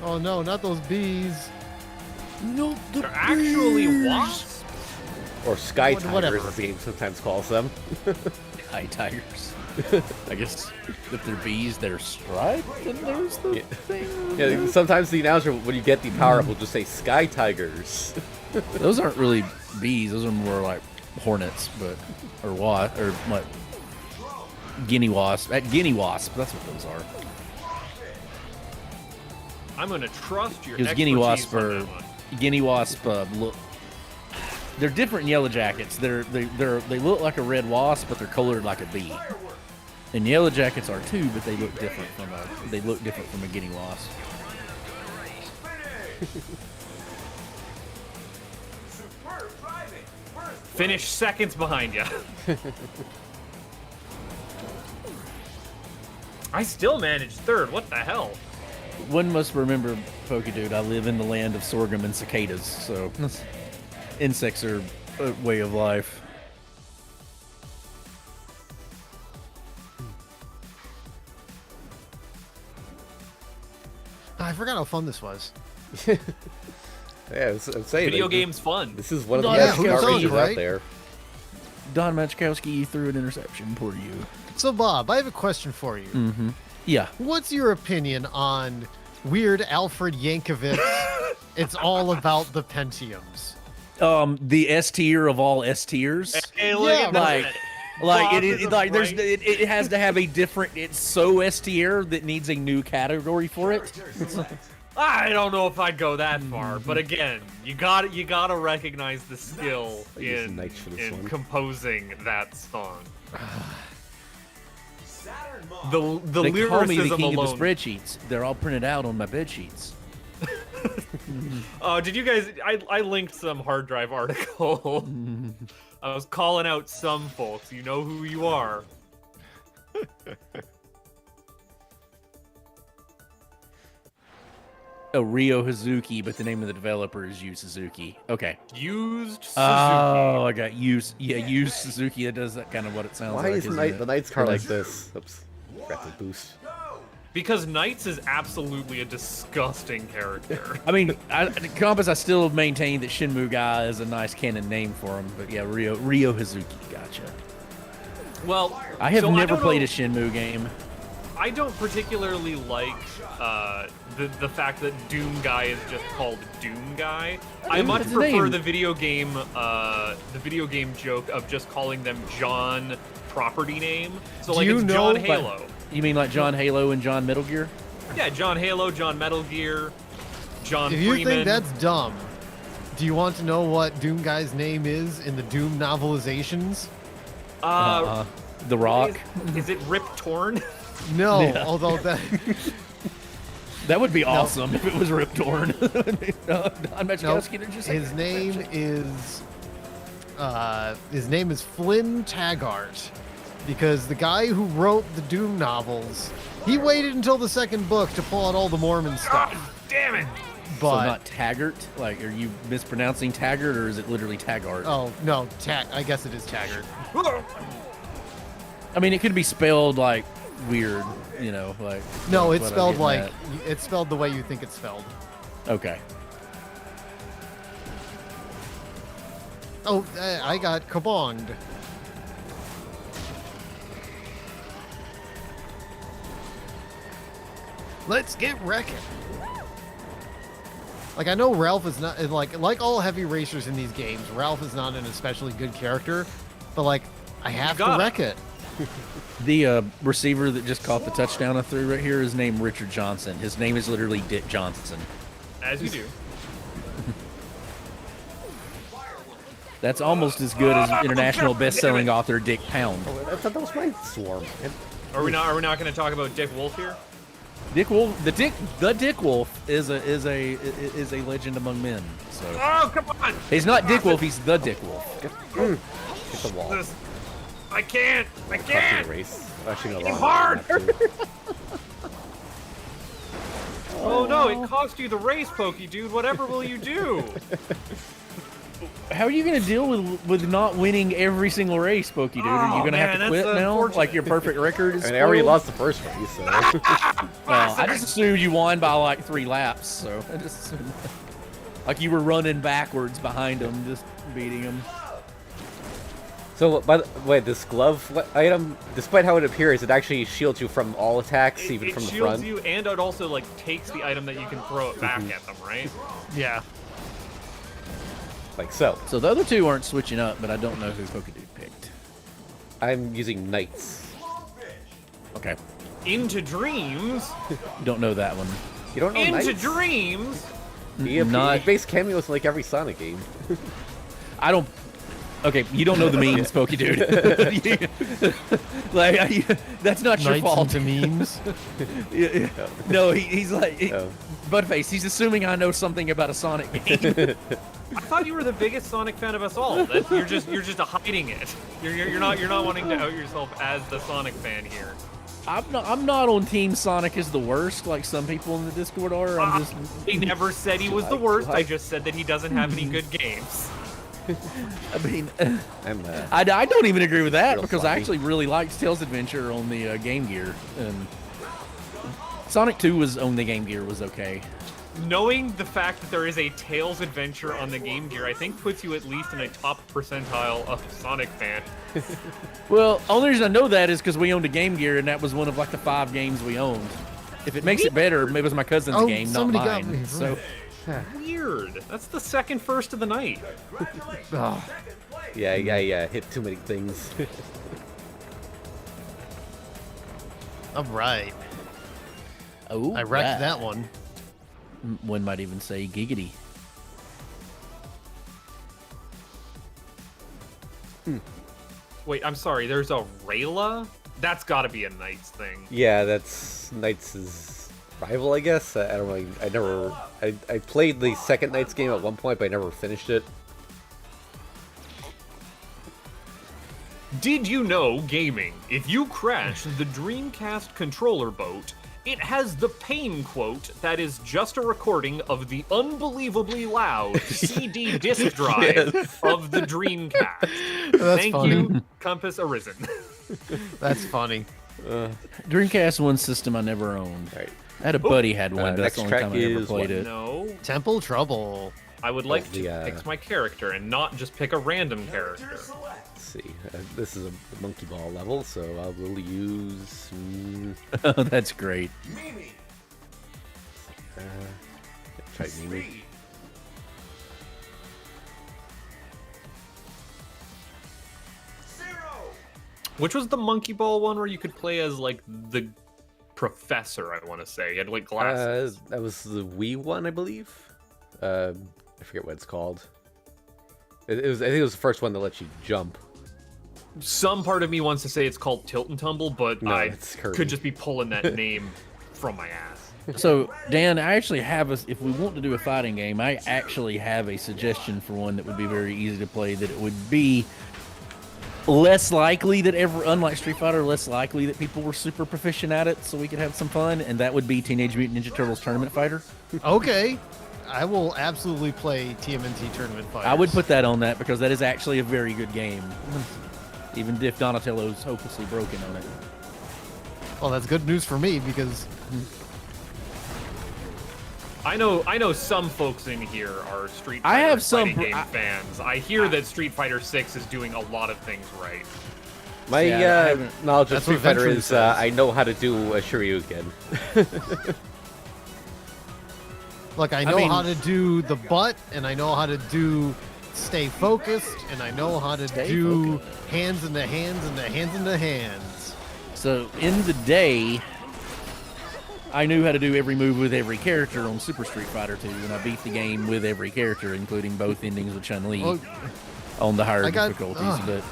Oh no, not those bees. no, They're actually wasps. Or Sky Tigers, Whatever. as the game sometimes calls them. High tigers. I guess if they're bees, they're striped, and there's the thing. Yeah, sometimes the announcer, when you get the power up, will just say Sky Tigers. Those aren't really bees. Those are more like hornets, but or what guinea wasp. Guinea wasp. That's what those are. I'm gonna trust your Because guinea expertise wasp on are that one. guinea wasp look. They're different in Yellow Jackets. They look like a red wasp, but they're colored like a bee. And Yellow Jackets are too, but they look different from a guinea wasp. Superb driving. First Finish seconds behind you. I still managed third. What the hell? One must remember, Pokedude, I live in the land of sorghum and cicadas, so insects are a way of life. I forgot how fun this was. Yeah, I'm saying. Video like, game's fun. This is one of the Yeah, best who's RPGs on, right? out there. Don Machkowski threw an interception. Poor you. So, Bob, I have a question for you. Yeah. What's your opinion on Weird Alfred Yankovic? It's all about the Pentiums. The S tier of all S tiers. Hey, look Yeah, at like- that. Like Bob it is like there's right. it has to have a different. It's so S tier that needs a new category for it. I don't know if I'd go that far, but again, you gotta recognize the skill I use in Knights for this one. composing that song. Saturn Mom. The They call me the lyricism king alone. of the spreadsheets. They're all printed out on my bed sheets. Did you guys? I linked some hard drive article. I was calling out some folks. You know who you are. Oh, Ryo Hazuki, but the name of the developer is Yu Suzuki. Okay. Used Suzuki. Oh, I got Yu Suzuki. That does that kind of what it sounds Why like. is isn't the it? Knight's car like this? Oops. Forgot to boost. Because Knights is absolutely a disgusting character. I mean, Compass, I still maintain that Shinmu Ga is a nice canon name for him. But yeah, Ryo Hazuki. Gotcha. Well, I have so never don't played know- a Shinmu game. I don't particularly like the fact that Doom Guy is just called Doom Guy. I much That's the prefer name. the video game joke of just calling them John property name. So Do like you it's know- John but- Halo. You mean like John Halo and John Metal Gear? Yeah, John Halo, John Metal Gear, John If you Freeman. think that's dumb, do you want to know what Doom Guy's name is in the Doom novelizations? The Rock. Is it Rip Torn? No, Yeah. although that That would be awesome if it was Rip Torn. Don no, Maczkowski, did you say? his name is Flynn Taggart, because the guy who wrote the Doom novels, he waited until the second book to pull out all the Mormon stuff. Ah, damn it! So But not Taggart? Like, are you mispronouncing Taggart or is it literally Taggart? oh no, I guess it is Taggart. I mean, it could be spelled like weird, you know, like. No, what it's I'm spelled getting like at. it's spelled the way you think it's spelled. Okay. Oh, I got kabonged. Let's get wrecking. Like, I know Ralph is not like all heavy racers in these games. Ralph is not an especially good character, but like I have to gotta. wreck it. The receiver that just caught the touchdown I threw right here is named Richard Johnson. His name is literally Dick Johnson. As you do. That's almost as good as international best-selling author Dick Pound. I thought that was my swarm. Are we not going to talk about Dick Wolf here? Dick Wolf, the Dick Wolf is a legend among men. So Oh, come on! he's not Dick Wolf, he's the Dick Wolf. Hit the wall. This, I can't! I Cost can't! me a race. Actually, no, Aim wrong. hard! Not two. Oh no, it cost you the race, Pokey dude. Whatever will you do? How are you gonna deal with not winning every single race, Pokey dude? Are you Oh, gonna have man, to that's quit now? unfortunate. Like your perfect record is I mean, I already spoiled? lost the first race, so. Well, I just assumed you won by like 3 laps, so I just assumed like you were running backwards behind him, just beating him. So, by the way, this glove item, despite how it appears, it actually shields you from all attacks, even It from the shields front. you, and it also like takes the item that you can throw it back at them, right? Yeah. Like so. So the other two aren't switching up, but I don't know who Pokedude picked. I'm using knights. Okay, Into dreams, don't know that one. You don't know into knights? dreams. He Not- based cameos in like every Sonic game. I don't. Okay, you don't know the memes, Pokedude. That's not your Knights fault. into memes. No, he's like Oh. Buttface. He's assuming I know something about a Sonic game. I thought you were the biggest Sonic fan of us all. That you're just hiding it. You're not wanting to out yourself as the Sonic fan here. I'm not on Team Sonic is the worst, like some people in the Discord are. I'm just. He never said he was the worst. I just said that he doesn't have any good games. I mean, I'm I don't even agree with that Real because I sloppy. actually really liked Tails Adventure on the Game Gear, and Sonic 2 was on the Game Gear was okay. Knowing the fact that there is a Tails Adventure on the Game Gear, I think puts you at least in a top percentile of Sonic fan. Well, only reason I know that is because we owned a Game Gear, and that was one of like the 5 games we owned. If it makes it better, it was my cousin's Oh, game, not somebody got mine. me. So Weird. That's the second first of the night. Oh, yeah, hit too many things. All right. Oh, I wrecked that one. One might even say giggity. Wait, I'm sorry. There's a Rayla? That's got to be a Knights thing. Yeah, that's Knights' rival, I guess. I don't really. I never. I played the second Knights game at one point, but I never finished it. Did you know, gaming, if you crash the Dreamcast controller boat, it has the pain quote that is just a recording of the unbelievably loud CD disc drive Yes. of the Dreamcast. That's Thank funny. you, Compass Arisen. That's funny. Dreamcast one system I never owned. Right. I had a buddy had one, but that's next the only track time I ever is played what? it. No, Temple Trouble. I would like the, to pick my character and not just pick a random character. Character select. Let's see. This is a monkey ball level, so I will use. Oh, that's great. Mimi. Try Mimi. Speed. Zero. Which was the monkey ball one where you could play as like the professor? I want to say he had like glasses. That was the Wii one, I believe. I forget what it's called. It was. I think it was the first one that lets you jump. Some part of me wants to say it's called Tilt and Tumble, but No, I it's Kirby. could just be pulling that name from my ass. So, Dan, I actually have a. If we want to do a fighting game, I actually have a suggestion for one that would be very easy to play. That it would be less likely that unlike Street Fighter, less likely that people were super proficient at it, so we could have some fun. And that would be Teenage Mutant Ninja Turtles Tournament Fighter. Okay. I will absolutely play TMNT Tournament Fighters. I would put that on that because that is actually a very good game, even if Donatello's hopelessly broken on it. Well, that's good news for me because I know some folks in here are Street I Fighter have some fighting game fans. I hear that Street Fighter 6 is doing a lot of things right. My Yeah, I haven't- knowledge of That's Street what Fighter Venture is says. I know how to do a Shoryuken. look, I know mean- how to do the butt, and I know how to do stay focused, and I know how to Stay do focused. hands into hands into hands into hands. So in the day, I knew how to do every move with every character on Super Street Fighter 2, and I beat the game with every character, including both endings with Chun-Li Well, on the higher I got- difficulties. But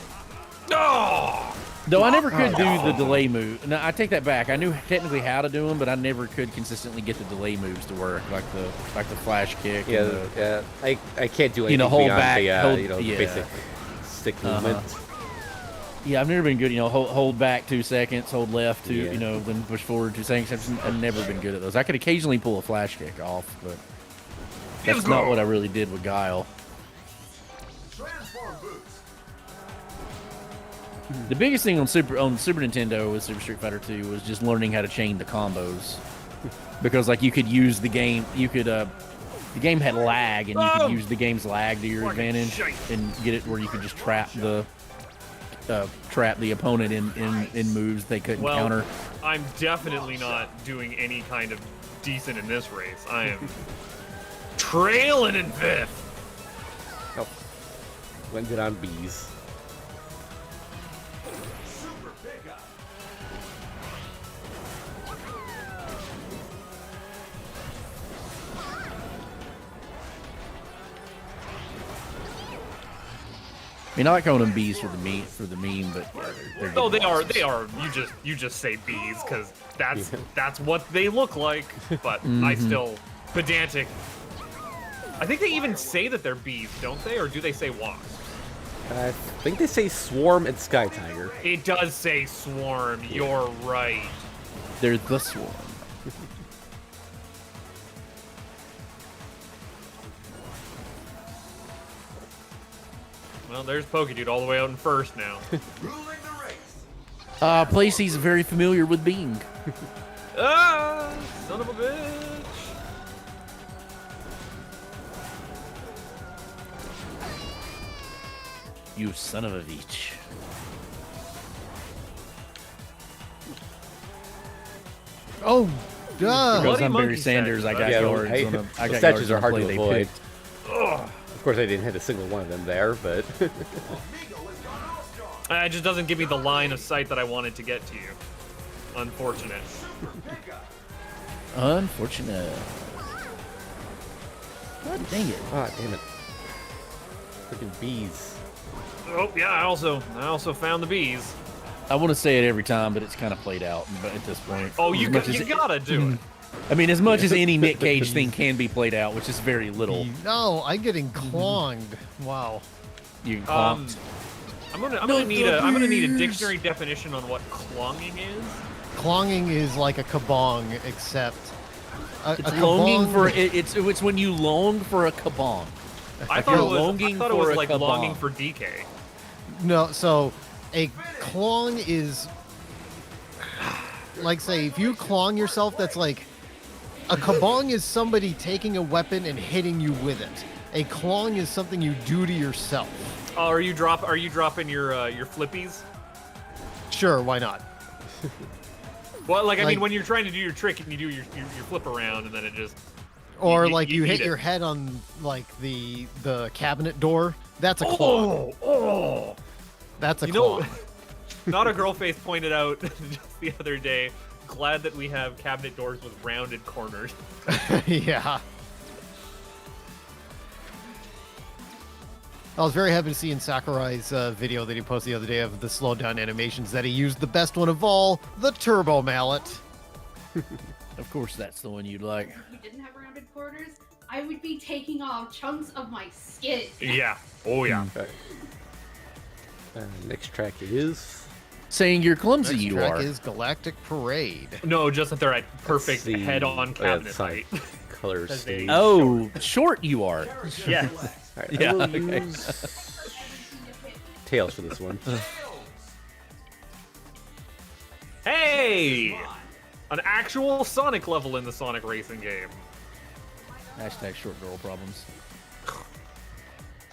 Oh! though I never could do the delay move. No, I take that back. I knew technically how to do them, but I never could consistently get the delay moves to work, like the flash kick. Yeah, and the, yeah. I can't do anything You know, hold beyond back, the hold- the yeah. basic stick movement. yeah, I've never been good. Hold back 2 seconds, hold left 2. Yeah. Then push forward 2 seconds. I've never been good at those. I could occasionally pull a flash kick off, but that's not what I really did with Guile. Transform boots. The biggest thing on Super Nintendo with Super Street Fighter 2 was just learning how to chain the combos, because like you could use the game, the game had lag, and you Oh! could use the game's lag to your Fucking advantage shite. and get it where you could just trap the opponent in moves they couldn't Well, counter. I'm definitely not doing any kind of decent in this race. I am trailing in fifth. Oh, went good on bees. Super pickup. I mean, I like calling them bees for the meme, but yeah, they're Oh, good they are. bosses. They are. You just say bees because that's what they look like. But I still pedantic. I think they even say that they're bees, don't they? Or do they say wasps? I think they say Swarm and Sky Tiger. It does say swarm. You're right. They're the swarm. Well, there's Pokedude all the way out in first now. Ruling the race. Place he's very familiar with being. Ah, son of a bitch. You son of a beach. Oh, duh. Because Bloody I'm Barry monkey Sanders, I got Yeah, yards. I- on a, I the got statues yards are on a hard play to they avoid. picked. Of course, I didn't hit a single one of them there, but Migo has gone all strong. It just doesn't give me the line of sight that I wanted to get to you. Unfortunate. Unfortunate. God dang it. Ah, damn it. Freaking bees. Oh yeah, I also found the bees. I want to say it every time, but it's kind of played out at this point. Oh, As you much as gotta do it. I mean, as much as any Nick Cage thing can be played out, which is very little. No, I'm getting clonged. Wow. You can Um, clonk. I'm gonna need a dictionary definition on what clonging is. Clonging is like a kabong, except a It's longing kabong- for it's when you long for a kabong. I If thought you're it was longing for a like kabong. longing for DK. No, so a clong is like, say, if you clong yourself, that's like a kabong is somebody taking a weapon and hitting you with it. A clong is something you do to yourself. Oh, are you dropping your flippies? Sure, why not? Well, I mean, Like- when you're trying to do your trick and you do your flip around and then it just Or You- like you you hit eat it. your head on like the cabinet door. That's a clong. oh. That's a You know, clong. not a girl face pointed out just the other day. Glad that we have cabinet doors with rounded corners. Yeah. I was very happy to see in Sakurai's video that he posted the other day of the slowdown animations that he used the best one of all, the turbo mallet. Of course, that's the one you'd like. If we didn't have rounded corners, I would be taking off chunks of my skin. Yeah. Oh yeah. Okay. Next track is. Saying you're clumsy, Next you track are. is Galactic Parade. No, just that they're at perfect See. head-on Oh, yeah, cabinet Sonic height. Color As they- stage. Oh, short you are. Yes. All right, Yeah, I will okay. use Tails for this one. Hey! An actual Sonic level in the Sonic racing game. Hashtag short girl problems.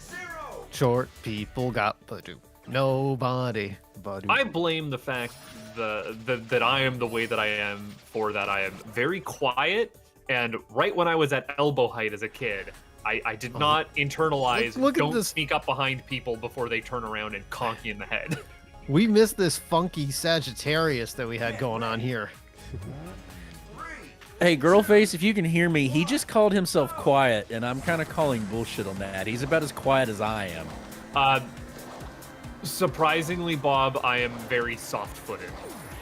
Zero. Short people got Badoo. Nobody Badoo. I blame the fact that I am the way that I am for that. I am very quiet, and right when I was at elbow height as a kid, I did not internalize Look at don't this- sneak up behind people before they turn around and conk you in the head. We missed this funky Sagittarius that we had going on here. Hey, Girlface, if you can hear me, he just called himself quiet, and I'm kind of calling bullshit on that. He's about as quiet as I am. Surprisingly, Bob, I am very soft-footed.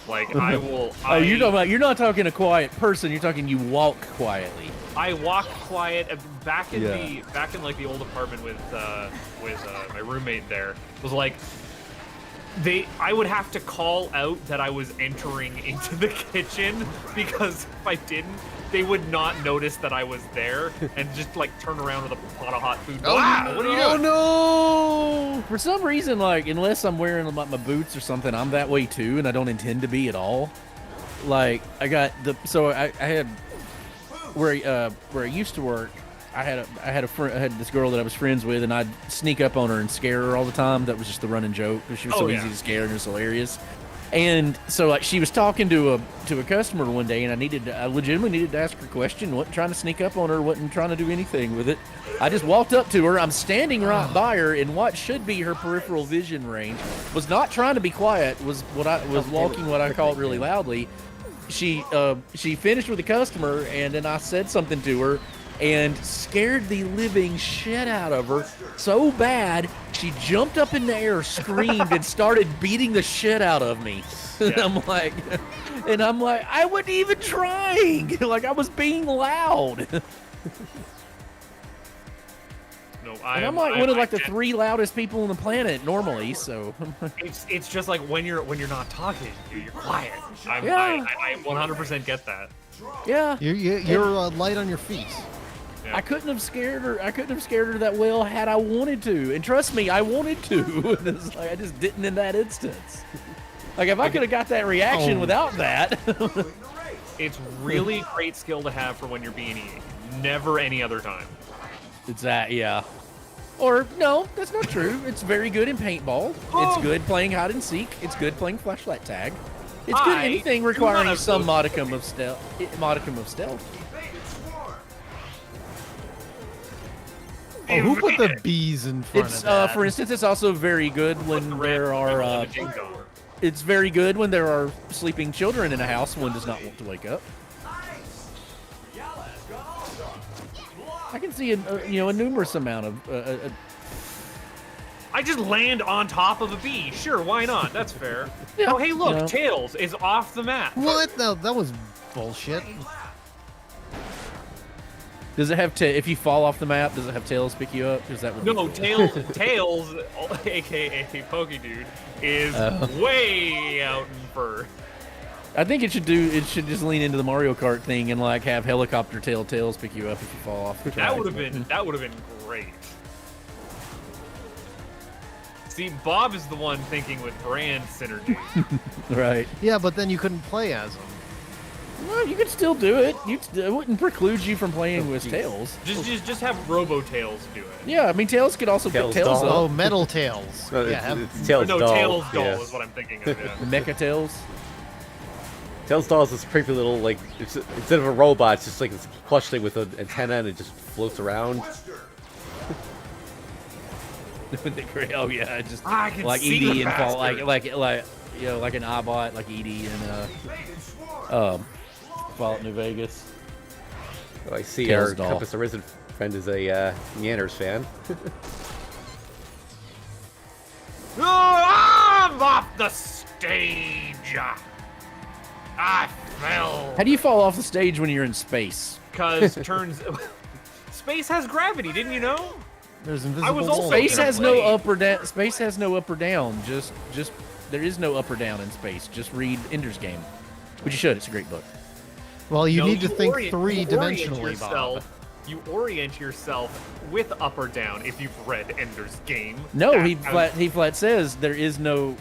Like I will. Oh, you're not talking a quiet person. You're talking you walk quietly. I walk quiet. Back in Yeah. like the old apartment with my roommate there was like I would have to call out that I was entering into the kitchen because if I didn't, they would not notice that I was there and just like turn around with a pot of hot food. Wow, what are you doing? no! For some reason, like unless I'm wearing like my boots or something, I'm that way too, and I don't intend to be at all. Like I had where I used to work. I had this girl that I was friends with, and I'd sneak up on her and scare her all the time. That was just the running joke because she was so Oh, yeah. easy to scare and it was hilarious. And so like she was talking to a customer one day, and I legitimately needed to ask her a question. Wasn't trying to sneak up on her. Wasn't trying to do anything with it. I just walked up to her. I'm standing right by her in what should be her peripheral vision range. Was not trying to be quiet. Was walking what I call it really loudly. She finished with the customer, and then I said something to her and scared the living shit out of her so bad she jumped up in the air, screamed, and started beating the shit out of me. And Yeah. I'm like, I wasn't even trying. Like I was being loud. No, And I'm like one of like the three loudest people on the planet normally. So It's just like when you're not talking, you're quiet. Yeah. I 100% get that. yeah. You're light on your feet. Yeah. I couldn't have scared her. I couldn't have scared her that well had I wanted to. And trust me, I wanted to. It's like I just didn't in that instance. Like if I could have got that reaction Oh. without that. It's really great skill to have for when you're being eaten. Never any other time. It's that, yeah. Or no, that's not true. It's very good in paintball. Oh. It's good playing hide and seek. It's good playing flashlight tag. It's good I anything do requiring not have some those modicum of stealth. Oh, who put the bees in front It's of that? for instance, it's also very good when there are Ding dong. It's very good when there are sleeping children in a house. One does not want to wake up. I can see a numerous amount of. I just land on top of a bee. Sure, why not? That's fair. Yeah, Oh, hey, look, you know. Tails is off the map. What? No, that was bullshit. Does it have if you fall off the map? Does it have tails pick you up? Because that would be No, cool. Tails, aka Pokedude, is way out in fur. I think it should just lean into the Mario Kart thing and like have helicopter tails pick you up if you fall off the track. That would have been great. See, Bob is the one thinking with brand synergy. Right. Yeah, but then you couldn't play as him. Well, you could still do it. It wouldn't preclude you from playing with Tails. just have Robo Tails do it. Yeah, I mean Tails could also Tails pick Tails doll. Oh, up. Metal Tails. No, Yeah, it's Tails No, doll. Tails doll yeah. is what I'm thinking of. Yeah. Mecha Tails. Tails doll is this creepy little like instead of a robot, it's just like this plush thing with an antenna and it just floats around. Oh yeah, just I can like see Edie the and fall bastard. like you know like an iBot like Edie and Fallout New Vegas. Oh, I see Tails our doll. Compass Arisen friend is a Neanders fan. Oh, I'm off the stage. I fell. How do you fall off the stage when you're in space? Because turns space has gravity. Didn't you know? There's I invisible was walls. also Space gonna has no play- up or down. Space has no up or down. Just there is no up or down in space. Just read Ender's Game, which you should. It's a great book. Well, you No, need to think you orient three-dimensionally, Bob. yourself. You orient yourself with up or down if you've read Ender's Game. No, That- he flat says there is no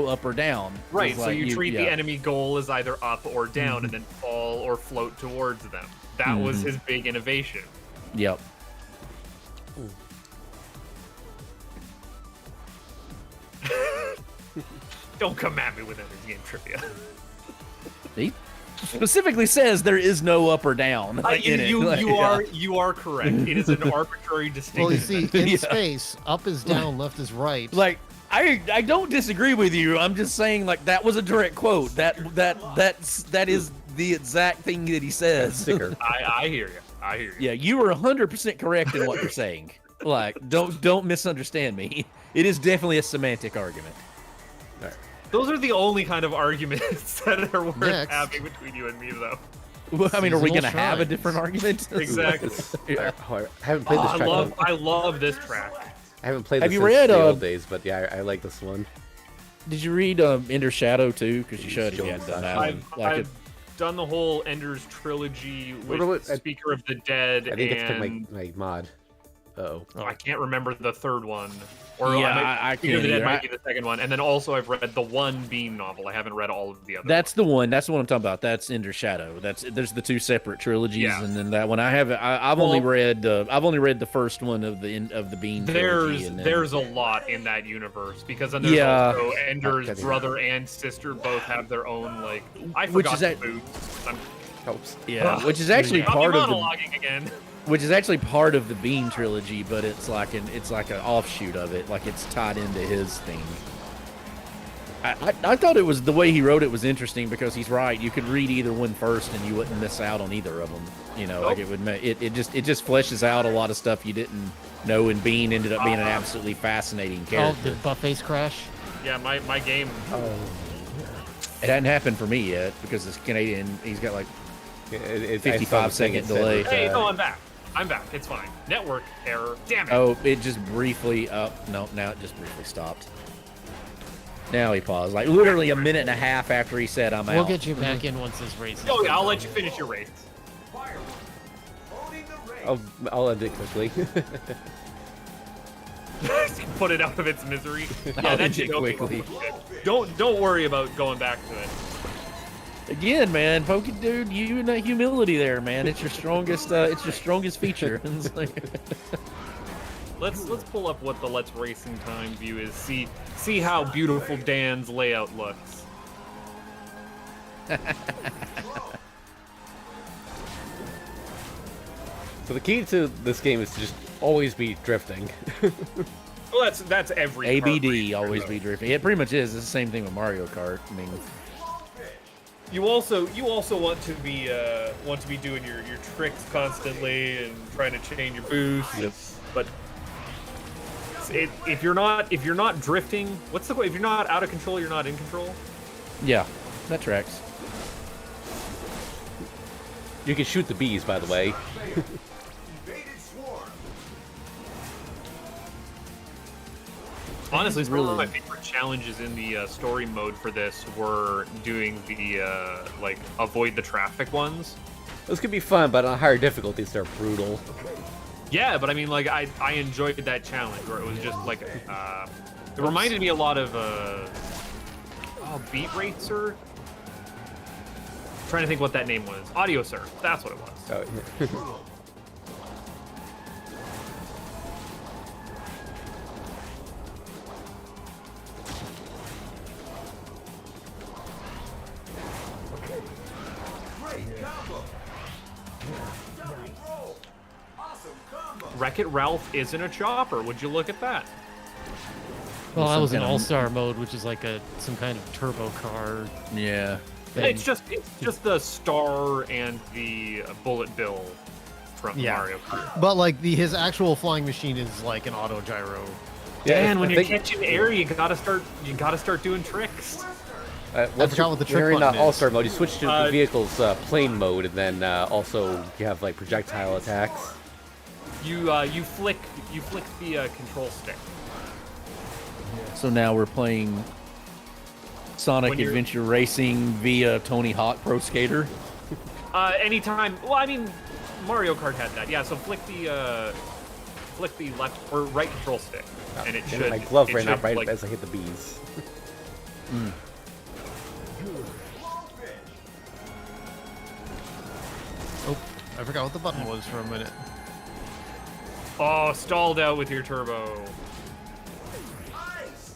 up or down. Right, It's so like you treat the yeah. enemy goal as either up or down, and then fall or float towards them. That was his big innovation. Yep. Don't come at me with Ender's Game trivia. He specifically says there is no up or down. in it. Like, yeah. You are correct. It is an arbitrary distinction. Well, you see, in Yeah. space, up is down, left is right. Like I don't disagree with you. I'm just saying like that was a direct quote. That is the exact thing that he says. Sticker. I hear you. I hear you. Yeah, you were 100% correct in what you're saying. Like don't misunderstand me. It is definitely a semantic argument. Those are the only kind of arguments that are worth Next. having between you and me, though. Well, I mean, are we Seasonal going to have a shrines. different argument? Exactly. Yeah. I haven't played this track. I love this track. I haven't played Have this you since read, the old days, but yeah, I like this one. Did you read Ender Shadow too? Because you should if you hadn't done that one. I've done the whole Ender's trilogy with What- Speaker of the Dead, I think it's and my mod. Uh-oh. I can't remember the third one. Or Yeah, I Speaker of the can't Dead either. might be the second one. And then also I've read the one Beam novel. I haven't read all of the others. That's the one. That's the one I'm talking about. That's Ender Shadow. There's the two separate trilogies, Yeah. and then that one I've only read the first one of the Bean trilogy. And then, There's a lot in that universe because then there's Yeah. also Ender's Okay. brother and sister both have their own like I Which forgot is the that- boots. Helps. yeah, which is actually I'm part of the monologuing again. which is actually part of the Bean trilogy, but it's like an offshoot of it, like it's tied into his thing. I thought it was the way he wrote it was interesting because he's right. You could read either one first and you wouldn't miss out on either of them. You know, like it would it just fleshes out a lot of stuff you didn't know, and Bean ended up being an absolutely fascinating Oh, character. did Buttface crash? Yeah, my game. It hadn't happened for me yet because it's Canadian. He's got like I 55 saw the thing second it said delay. was, Hey, no, I'm back. I'm back. It's fine. Network error. Damn it. it just briefly no, now it just briefly stopped. Now he paused, like literally a minute and a half after he said I'm out. We'll get you back in once this race is Oh yeah, I'll done. let you finish your race. Fire. Owning the race. I'll end it quickly. Put it out of its misery. Yeah, I'll that end should it go quickly. Don't worry about going back to it. Again, man, Poke Dude, you and that humility there, man. It's your strongest. It's your strongest feature. It's like- Let's pull up what the Let's Racing Time view is. See how beautiful Dan's layout looks. So the key to this game is to just always be drifting. Well, that's every kart ABD racer, always though. be drifting. It pretty much is. It's the same thing with Mario Kart. I mean, You also want to be doing your tricks constantly and trying to change your boost. Yep. But if you're not drifting, what's the if you're not out of control, you're not in control. yeah, that tracks. You can shoot the bees, by the way. Evaded swarm. Honestly, some really- of my favorite challenges in the story mode for this were doing the like avoid the traffic ones. Those could be fun, but on higher difficulties, they're brutal. Yeah, but I mean, like I enjoyed that challenge where it was just like it reminded me a lot of Beat Racer. Trying to think what that name was. Audio Surf. That's what it was. Oh, Great combo. Double roll. Awesome combo. Wreck-It Ralph isn't a chopper. Would you look at that? Well, that Some was an kind of- all-star mode, which is like some kind of turbo car Yeah. thing. It's just the star and the bullet bill from Yeah. Mario Kart. But like his actual flying machine is like an auto gyro. yeah. Man, when I you're think- catching air, you gotta start doing tricks. once forgot you're- what the you're trick in button is. All-Star mode, you switch to Uh, the vehicle's plane mode, and then also you have like projectile attacks. You flick the control stick. So now we're playing Sonic When you're- Adventure Racing via Tony Hawk Pro Skater. Anytime. Well, I mean, Mario Kart had that. Yeah. So flick the left or right control stick, and it should. My glove it ran out should, right like, as I hit the bees. Oh, I forgot what the button was for a minute. Oh, stalled out with your turbo. Ice.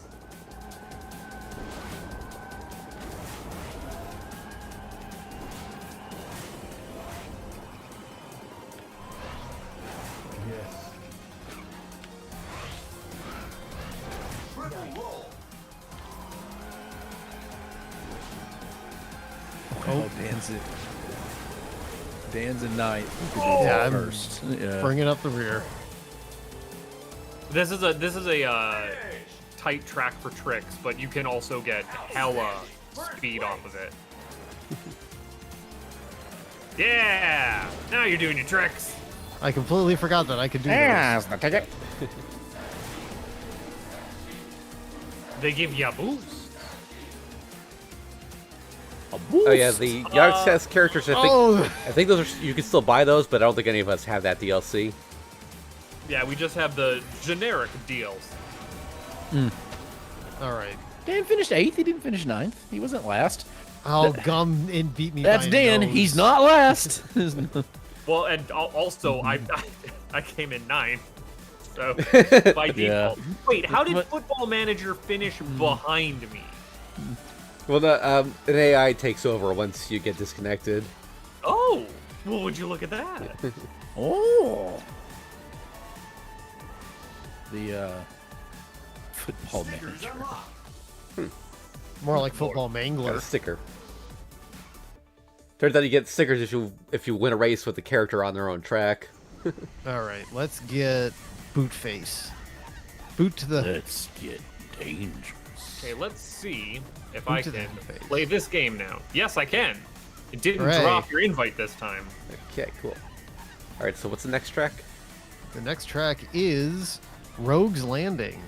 Triple roll. Oh, Dan's in ninth. Yeah, I'm First. Yeah. bringing up the rear. This is a tight track for tricks, but you can also get hella speed off of it. Yeah! Now you're doing your tricks. I completely forgot that I could do Yeah, those. They give you a boost. Oh yeah, the Yakuza characters. Oh, I think those are you can still buy those, but I don't think any of us have that DLC. Yeah, we just have the generic deals. all right. Dan finished 8th. He didn't finish 9th. He wasn't last. Oh, Gum and beat me. That's by a Dan. nose. He's not last. Well, and also I came in 9th, so by default. Yeah. Wait, how did But- Football Manager finish behind me? Well, an AI takes over once you get disconnected. Oh, well, would you look at that? Oh. The football Stickers manager. unlocked. More like football Got a mangler. sticker. Turns out you get stickers if you win a race with the character on their own track. All right, let's get boot face. Boot to the. Let's get dangerous. Okay, let's see if Boot I to the can face. play this game now. Yes, I can. It didn't Hooray. drop your invite this time. Okay, cool. All right, so what's the next track? The next track is Rogue's Landing.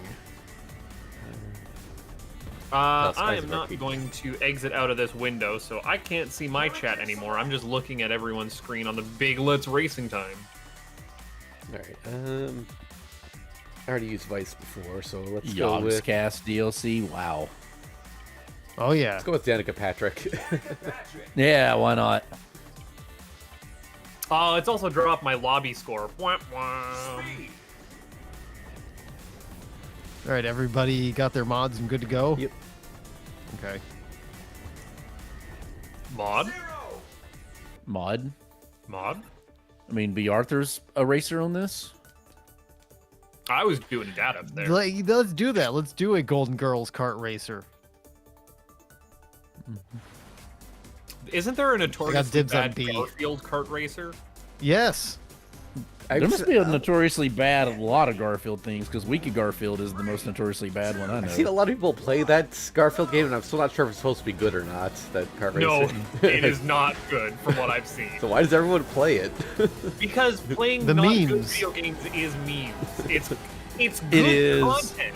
Skies I of am not Arcade. going to exit out of this window, so I can't see my chat anymore. I'm just looking at everyone's screen on the big Let's Racing Time. All right. I already used Vice before, so let's go Yogs with Cast DLC. Wow. Oh yeah. let's go with Danica Patrick. Patrick. Yeah, why not? It's also dropped my lobby score. Wah, wah. Speed. All right, everybody got their mods and good to go. Yep. Okay. Mod? Zero. Mod. Mod? I mean, B. Arthur's a racer on this. I was doing a dad up there. Let's do that. Let's do a Golden Girls kart racer. Isn't there a notoriously dibs on bad B. Garfield kart racer? Yes. There must be a notoriously bad a lot of Garfield things because Wiki Garfield is the most notoriously bad one I know. I've seen a lot of people play that Garfield game, and I'm still not sure if it's supposed to be good or not. That kart No, racing. it is not good from what I've seen. So why does everyone play it? Because playing The not good memes. video games is memes. It's good It is. content.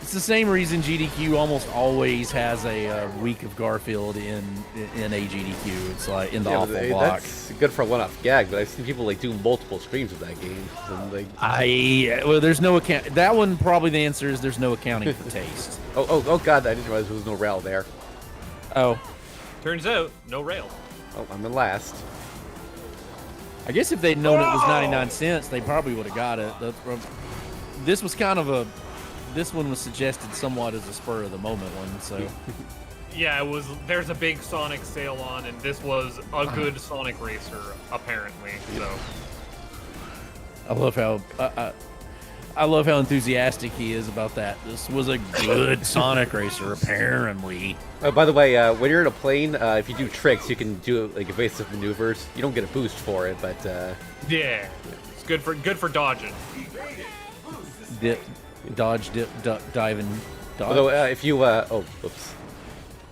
It's the same reason GDQ almost always has a week of Garfield in a GDQ. It's like in the Yeah, awful but block. that's good for a one-off gag, but I've seen people like do multiple streams of that game. And, like, Well, there's no account. That one probably the answer is there's no accounting for taste. oh god, I didn't realize there was no rail there. Oh, Turns out, no rail. Oh, I'm in last. I guess if they'd known it was 99 cents, they probably would have got it. This was kind of a. This one was suggested somewhat as a spur of the moment one, so. Yeah, it was. There's a big Sonic sale on, and this was a good Sonic racer, apparently. So I love how I love how enthusiastic he is about that. This was a good Sonic racer, apparently. Oh, by the way, when you're in a plane, if you do tricks, you can do like evasive maneuvers. You don't get a boost for it, but yeah, it's good for dodging. Dip, dodge, dip, duck, dive, and dodge. although if you oh, whoops.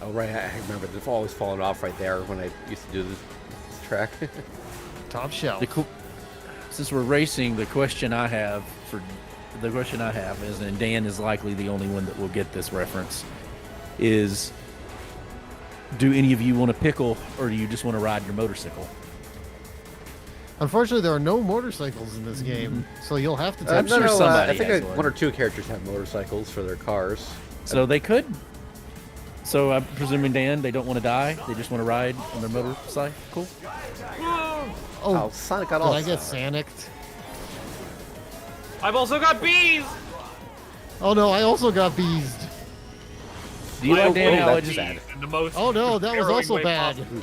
Oh right, I remember. They've always fallen off right there when I used to do this track. Top shelf. Since we're racing, the question I have is, and Dan is likely the only one that will get this reference, is: do any of you want to pickle, or do you just want to ride your motorcycle? Unfortunately, there are no motorcycles in this game, so you'll have to I'm take. sure somebody I think has one one. or two characters have motorcycles for their cars. So they could. So I'm presuming, Dan, they don't want to die. They just want to ride on their motorcycle. Cool. Oh, Sonic got Did all. I get Sanicked? I've also got bees. Oh no, I also got beezed. Do you like Dan oh, how I that's just sad. In the most Oh no, that was harrowing also way bad. possible.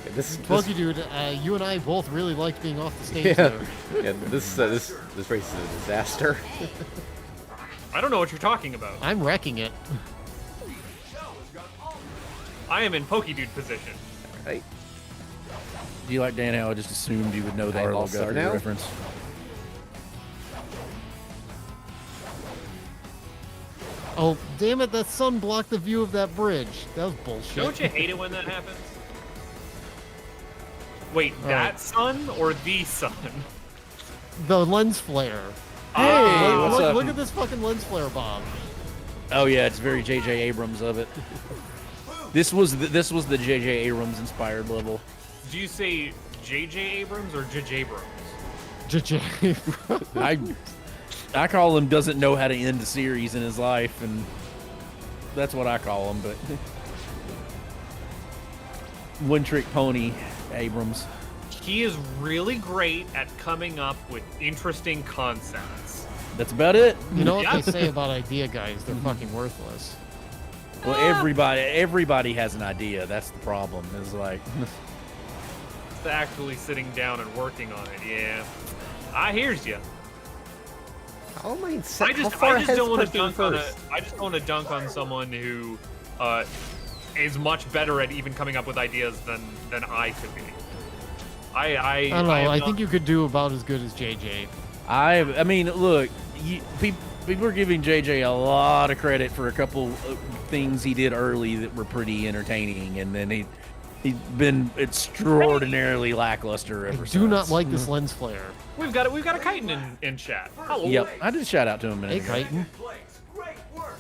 Yeah, this Pokey dude, you and I both really liked being off the stage yeah, there. yeah, this race is a disaster. I don't know what you're talking about. I'm wrecking it. I am in Pokedude position. Right. Do you like Dan how I just assumed you would know the I'm Arlo all-star Guthrie now? reference? Oh, damn it, that sun blocked the view of that bridge. That was bullshit. Don't you hate it when that happens? Wait, Oh. that sun or the sun? The lens flare. Hey, look, what's look, up? look at this fucking lens flare, Bob. Oh yeah, it's very J.J. Abrams of it. This was the J.J. Abrams inspired level. Do you say J.J. Abrams or J.J. Abrams? JJ. I call him doesn't know how to end a series in his life, and that's what I call him. But one trick pony, Abrams. He is really great at coming up with interesting concepts. That's about it. You know what Yeah. they say about idea guys? They're fucking worthless. Well, everybody has an idea. That's the problem. Is like, Actually sitting down and working on it, yeah. I hears you. How am I in I second? just, How far I just ahead don't is want to Preston dunk on a. first? I just don't want to dunk on someone who is much better at even coming up with ideas than I could be. I don't know. am I not- think you could do about as good as JJ. I mean, look, people are giving JJ a lot of credit for a couple of things he did early that were pretty entertaining, and then he's been extraordinarily lackluster ever I since. do not like this lens flare. We've got a chitin in chat. Hello. Yep, I did shout out to him. a Hey, minute ago. Chitin. Great work.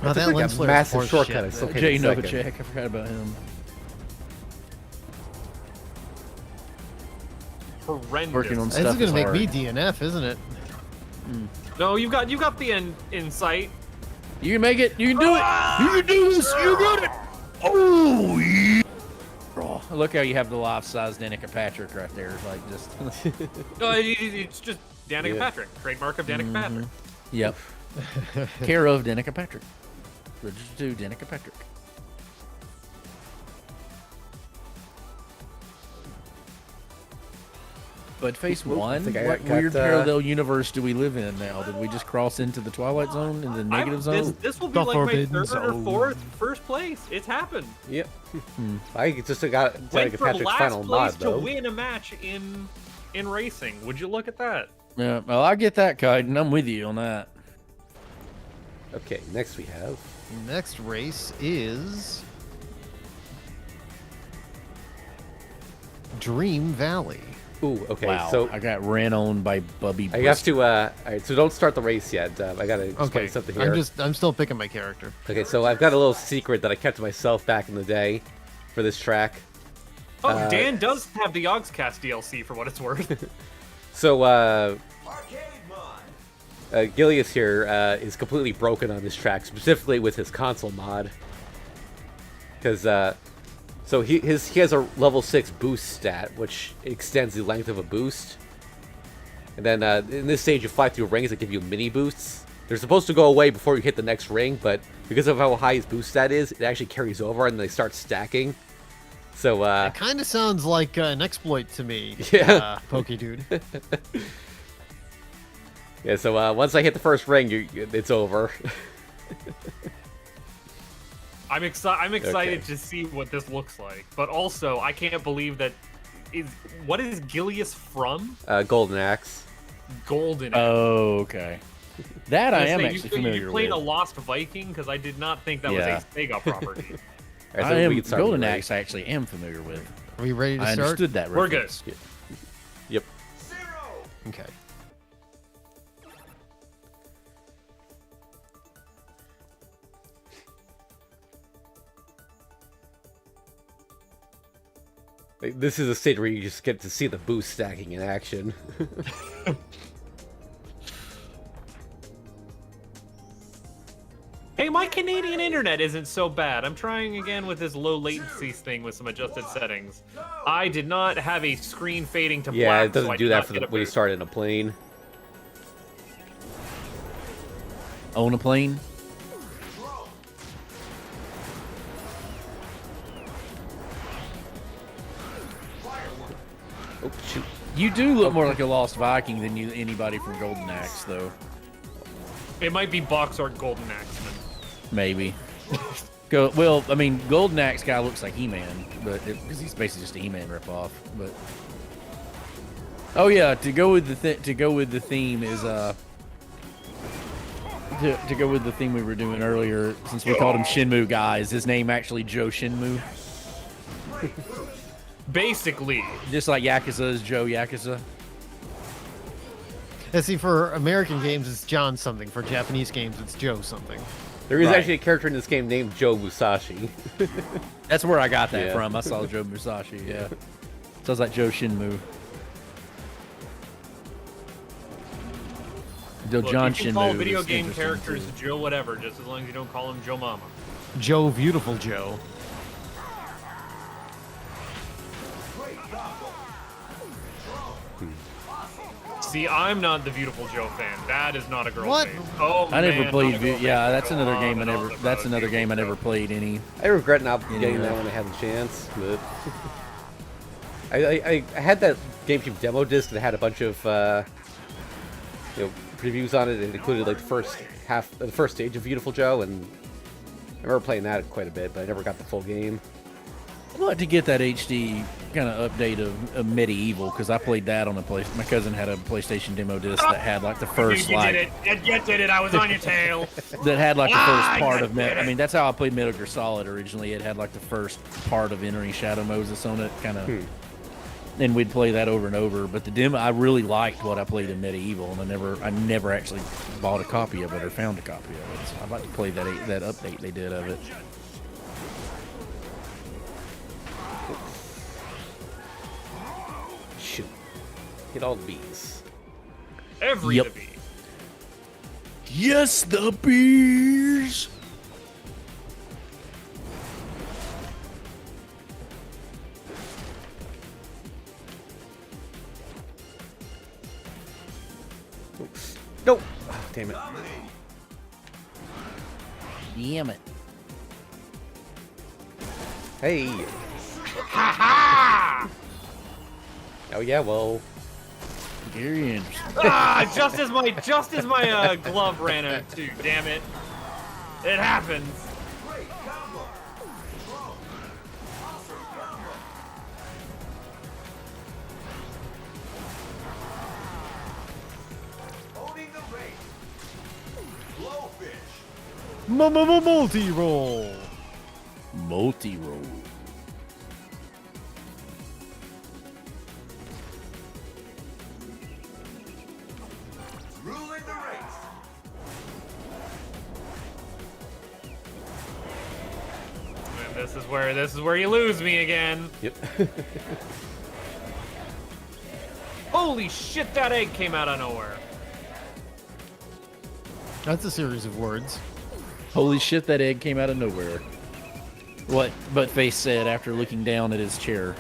Oh, that like lens a flare massive is shortcut. horseshit. It's okay. Jay second. Novacek, I forgot about him. Horrendous. Working on This stuff is gonna make hard. me DNF, isn't it? No, you got the end in sight. You can make it. You can do it. You can do this. You got it. Oh yeah. Oh, look how you have the life-size Danica Patrick right there, like just. No, it's just Danica Yeah. Patrick, trademark of Danica Patrick. Yep. Care of Danica Patrick. Registered to Danica Patrick. But Phase Oop, I 1? think I What got, weird parallel universe do we live in now? Did we just cross into the Twilight Zone, in the negative zone? This will be The like my Forbidden third or Zone. fourth first place. It's happened. Yep. I just got Went like from Patrick's last final place mod to though. win a match in racing. Would you look at that? Yeah, well, I get that, Kaiden. I'm with you on that. Okay, next we have. Next race is Dream Valley. Ooh, okay. Wow, So I got ran on by Bubby. I have to. All right, so don't start the race yet. I gotta explain Okay, something here. I'm still picking my character. Okay, so I've got a little secret that I kept to myself back in the day for this track. Oh, Dan does have the Yogscast DLC for what it's worth. So Arcade mod. Gilius here is completely broken on this track, specifically with his console mod. Because so he has a level 6 boost stat, which extends the length of a boost. And then in this stage, you fly through rings that give you mini boosts. They're supposed to go away before you hit the next ring, but because of how high his boost stat is, it actually carries over and they start stacking. So It kind of sounds like an exploit to me. Yeah. Pokey dude. yeah, so once I hit the first ring, it's over. I'm excited Okay. to see what this looks like, but also I can't believe that what is Gilius from? Golden Axe. Golden. Oh, okay. That I am You actually familiar You played with. a Lost Viking because I did not think that Yeah. was a Sega property. All right, I so we am can start with Golden the race. Axe. I actually am familiar with. Are we ready to I start? understood that. We're good. reference. Yep. 0. Okay. Like, this is a stage where you just get to see the boost stacking in action. Hey, my Canadian internet isn't so bad. I'm trying again with this low latency thing with some adjusted settings. I did not have a screen fading to Yeah, black. it doesn't so I do did that not for get a when you boost. start in a plane. Own a plane? Oh shoot! You do look more like a Lost Viking than anybody from Golden Axe, though. It might be Box Art Golden Axeman. Maybe. Well, I mean, Golden Axe guy looks like He-Man, but because he's basically just a He-Man ripoff. But oh yeah, to go with the theme is to go with the theme we were doing earlier. Since we called him Shinmu guy, is his name actually Joe Shinmu? Basically, Just like Yakuza is Joe Yakuza. And see, for American games, it's John something. For Japanese games, it's Joe something. There is Right. actually a character in this game named Joe Musashi. That's where I got that Yeah. from. I saw Joe Musashi. Yeah, sounds like Joe Shinmu. Joe look, John you can call Shinmu video is game interesting, characters too. Joe whatever, just as long as you don't call him Joe Mama. Joe, beautiful Joe. See, I'm not the Beautiful Joe fan. That is not a girl What? face. Oh, I never man, played. not a girl Yeah, face. that's another Go game I on never. and on That's about another game I never Beautiful played any. I regret not Yeah. getting that when I had the chance, but I had that GameCube demo disc that had a bunch of previews on it. It included like the first stage of Beautiful Joe, and I remember playing that quite a bit, but I never got the full game. I'd like to get that HD kind of update of Medieval because I played that on a place. My cousin had a PlayStation demo disc that had like the first You like did it. You did it. I was on your tail. that had like the Ah, first part you of did I it. mean, that's how I played Metal Gear Solid originally. It had like the first part of entering Shadow Moses on it, kind of. And we'd play that over and over. But the demo, I really liked what I played in Medieval, and I never actually bought a copy of it or found a copy of it. So I'd like to play that update they did of it. Shoot, hit all the bees. Every Yep. to be. Yes, the bees. Nope. Oh, damn it. Damn it. Hey. Oh yeah, well, Gary Anderson. Ah, just as my glove ran out too. Damn it! It happens. Great combo. Strong. Awesome combo. Owning the race. Blowfish. Multi-roll. Multi-roll. Ruling the race. And this is where you lose me again. Yep. Holy shit! That egg came out of nowhere. That's a series of words. Holy shit, that egg came out of nowhere. What Buttface said after looking down at his chair.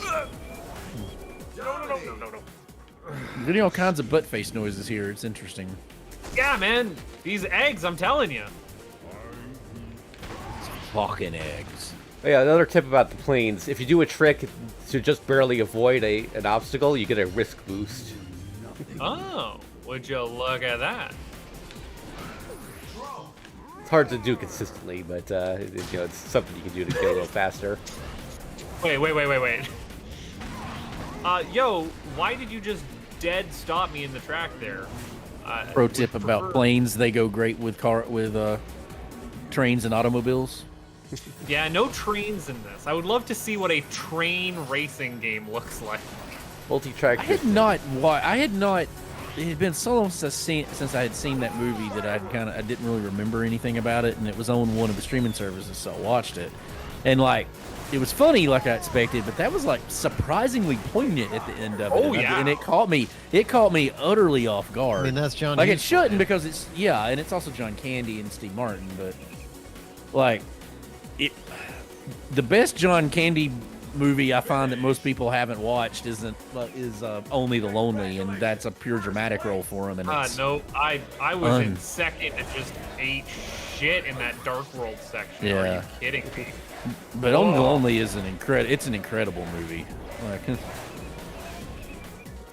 No. You're getting all kinds of Buttface noises here. It's interesting. Yeah, man. These eggs, I'm telling you. Fucking eggs. Oh, yeah, another tip about the planes: if you do a trick to just barely avoid an obstacle, you get a risk boost. Oh, would you look at that? It's hard to do consistently, but it's something you can do to get a little faster. Wait. Yo, why did you just dead stop me in the track there? Pro tip about planes: they go great with trains and automobiles. Yeah, no trains in this. I would love to see what a train racing game looks like. Multi-track. I had not. It had been so long since I had seen that movie that I didn't really remember anything about it, and it was on one of the streaming services, so I watched it, and like it was funny like I expected, but that was like surprisingly poignant at the end of it. Oh, yeah. And it caught me utterly off guard. I mean, that's John Like Hughes it for shouldn't you. because it's and it's also John Candy and Steve Martin, but like the best John Candy movie I find that most people haven't watched is Only the Lonely, and that's a pure dramatic role for him. And it's, No, I was in second and just ate shit in that Dark World section. Are Yeah. you kidding me? but Only the Lonely is it's an incredible movie. Like,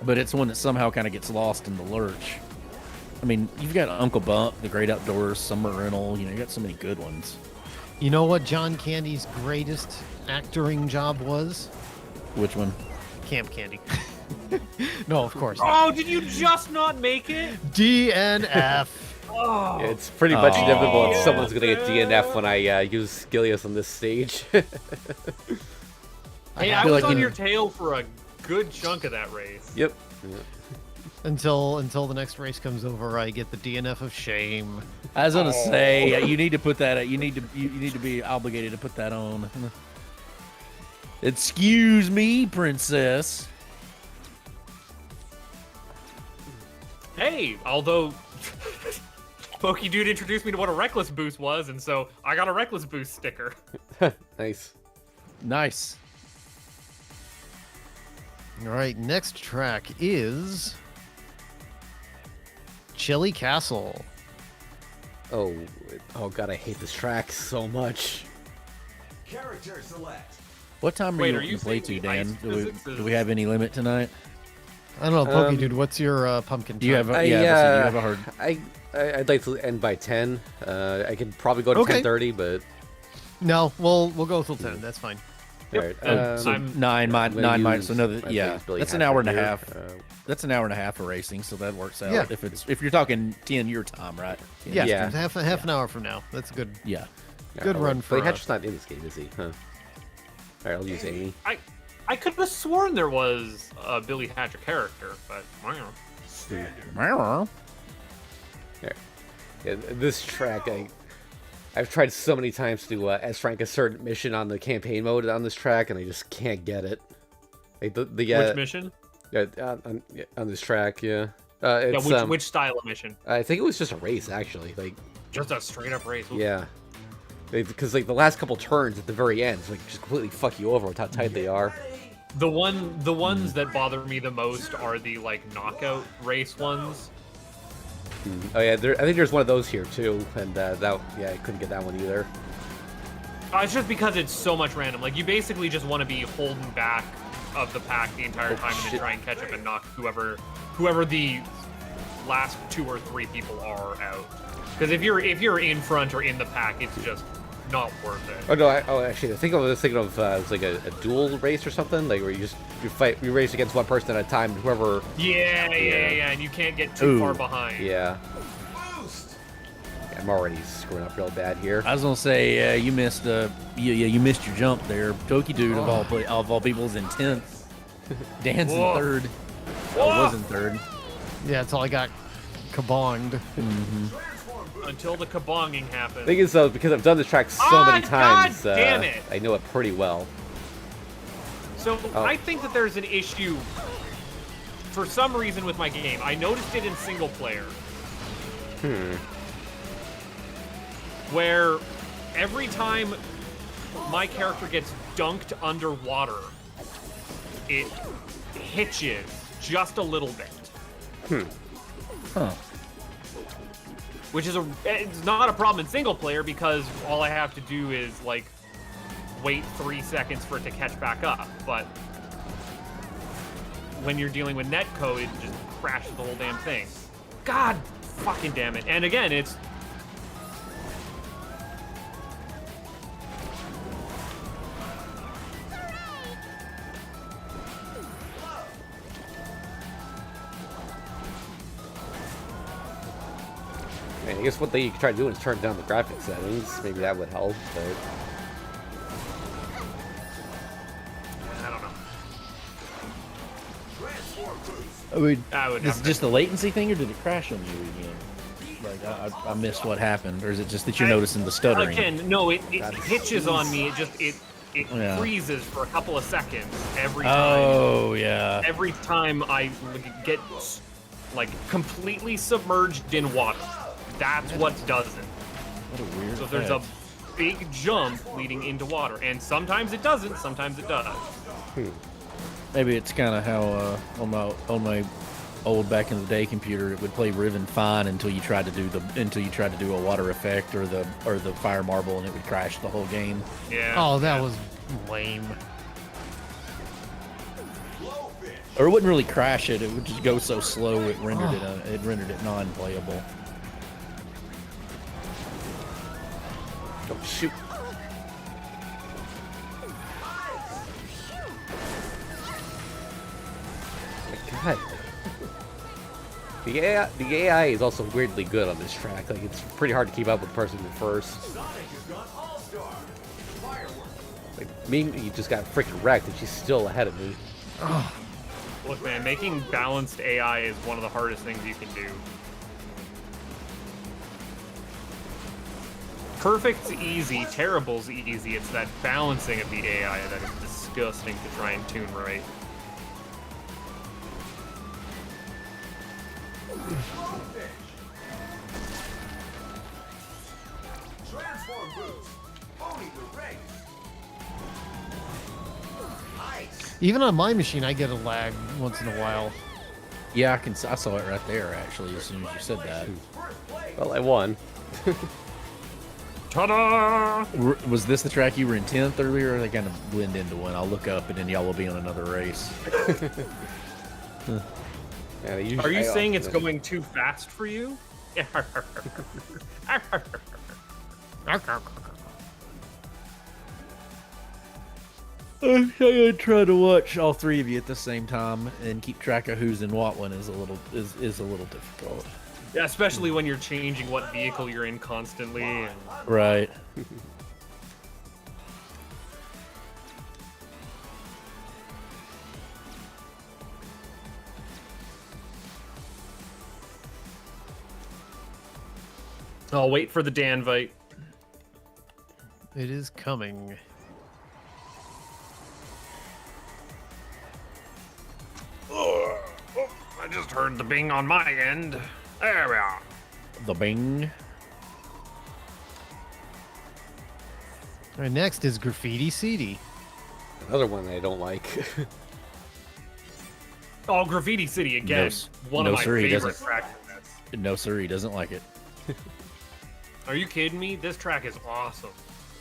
but it's one that somehow kind of gets lost in the lurch. I mean, you've got Uncle Bump, The Great Outdoors, Summer Rental. You got so many good ones. You know what John Candy's greatest actoring job was? Which one? Camp Candy. No, of course not. Oh, did you just not make it? DNF. Oh, Yeah, it's pretty much Oh. inevitable that Yeah, someone's gonna get man. DNF when I use Skilios on this stage. hey, I feel was like on in- your tail for a good chunk of that race. Yep. Until the next race comes over, I get the DNF of shame. I was gonna say you need to put that. You need to be obligated to put that on. Excuse me, princess. Hey, although Pokey Dude introduced me to what a Reckless Boost was, and so I got a Reckless Boost sticker. Nice. Nice. All right, next track is Chili Castle. Oh god, I hate this track so much. Character select. What time are Wait, you are you looking to play to, saying the Dan? ice physics Do we have any limit tonight? I don't know, Pokey Um, Dude, what's your pumpkin Do you time? have a, do you have a hard? I'd like to end by 10. I could probably go to Okay. 10:30, but No, we'll go till 10. That's fine. all right. So I'm- nine I'm gonna nine miles. use So another, my yeah, Blaze Billy that's an Hatchet hour and a here. half. That's an hour and a half of racing, so that works out. Yeah. If you're talking 10 your time, right? 10. Yeah, Yeah. half an hour from now. That's good. Yeah. Good run for Billy us. Hatchet's not in this game, is he? Huh. All right, I'll use Amy. I could have sworn there was a Billy Hatcher character, but I don't know. Standard. Yeah, this track, I've tried so many times to S rank a certain mission on the campaign mode on this track, and I just can't get it. Like the Which mission? on this track, yeah. Yeah, It's, which style of mission? I think it was just a race, actually. Like, Just a straight up race. yeah, because like the last couple turns at the very end, like just completely fuck you over with how tight they are. The ones that bother me the most are the like knockout race ones. Oh yeah, I think there's one of those here too, and I couldn't get that one either. It's just because it's so much random. Like, you basically just want to be holding back of the pack the entire time and then shit. try and catch up and knock whoever the last 2 or 3 people are out. Because if you're in front or in the pack, it's just not worth it. Oh no! Actually, I think I was thinking of it's like a duel race or something, like where you race against one person at a time, and whoever. Yeah, and you can't get too far behind. Yeah. Boost! I'm already screwing up real bad here. I was gonna say you missed you missed your jump there. Toki Dude of all people's in 10th. Dan's in Whoa. 3rd. Whoa. I was in 3rd. Yeah, that's all I got. Kabonged. Until the kabonging happens. Thing is, though, because I've done this track so Ah, many times, God damn it. I know it pretty well. So I think that there's an issue for some reason with my game. I noticed it in single player. Where every time my character gets dunked underwater, it hitches just a little bit. Huh. Which is it's not a problem in single player because all I have to do is like wait 3 seconds for it to catch back up. But when you're dealing with netcode, it just crashes the whole damn thing. God fucking damn it. And again, it's I guess what they could try to do is turn down the graphic settings. Maybe that would help, but I don't know. Transform boost! I mean, I would is have it to- just the latency thing, or did it crash on you again? Like I missed what happened, or is it just that you're noticing the stuttering? Again, no, it hitches on me. It Yeah. freezes for a couple of seconds every time. Oh yeah. Every time I get like completely submerged in water. That's what does it. What a weird. So there's a effect. big jump leading into water, and sometimes it doesn't, sometimes it does. Maybe it's kind of how on my old back in the day computer, it would play Riven fine until you tried to do a water effect or the fire marble, and it would crash the whole game. Yeah. Oh, that was lame. Blowfish! Or it wouldn't really crash it; it would just go so slow it rendered it non-playable. oh shoot! My God. The AI is also weirdly good on this track. Like, it's pretty hard to keep up with the person in first. Sonic has gone all-star! Fireworks! Like, me, you just got freaking wrecked, and she's still ahead of me. Look, man, making balanced AI is one of the hardest things you can do. Perfect's easy, terrible's easy. It's that balancing of the AI that is disgusting to try and tune right. Blowfish! Transform boost! Pony the race! Nice! Even on my machine, I get a lag once in a while. Yeah, I saw it right there actually as soon as you said that. First place! Well, I won. Ta-da! Was this the track you were in 10th earlier? Or they kind of blend into one. I'll look up and then y'all will be on another race. Yeah, Are you saying it's going too fast for you? I'm gonna try to watch all 3 of you at the same time and keep track of who's in what one is a little difficult. Yeah, especially when you're changing what vehicle you're in constantly. And... Right. I'll wait for the Danvite. It is coming. I just heard the bing on my end. There we are. The Bing. All right, next is Graffiti City. Another one I don't like. Oh, Graffiti City again. One no, of my sir, he favorite doesn't. tracks in this. No, sir, he doesn't like it. Are you kidding me? This track is awesome.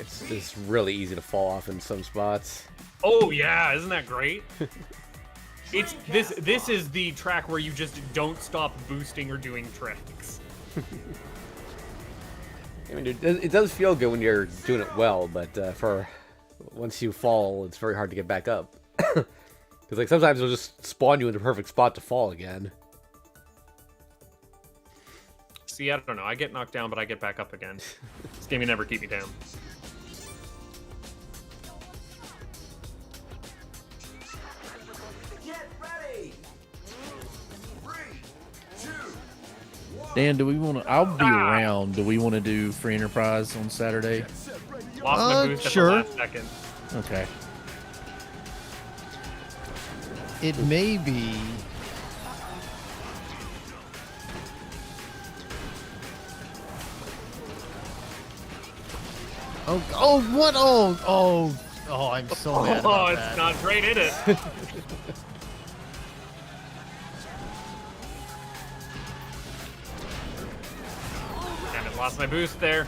It's just really easy to fall off in some spots. Oh yeah, isn't that great? It's this is the track where you just don't stop boosting or doing tricks. I mean, it does feel good when you're doing it well, but for once you fall, it's very hard to get back up. Because like sometimes it'll just spawn you in the perfect spot to fall again. See, I don't know. I get knocked down, but I get back up again. This game will never keep me down. Get ready. 3, 2, 1. Dan, do we want to? I'll be around. Do we want to do Free Enterprise on Saturday? Lost my boost sure. at the last second. Okay. It may be. Oh, what? Oh, I'm so mad Oh, about it's that. not great, is it? Damn it, lost my boost there.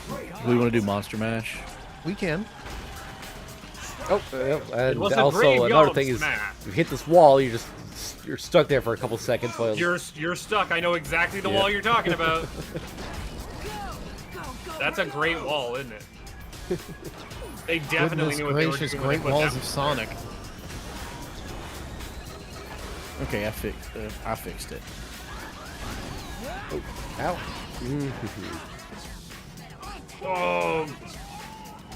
Do we want to do Monster Mash? We can. Oh, and was a also graveyard another thing is, smash. if you hit this wall, you're stuck there for a couple seconds while You're stuck. I know exactly the Yeah. wall you're talking about. That's a great wall, isn't it? They definitely Goodness knew what they were gracious, doing when Great they put Walls that of Sonic. Okay, I fixed it. Ow. Oh,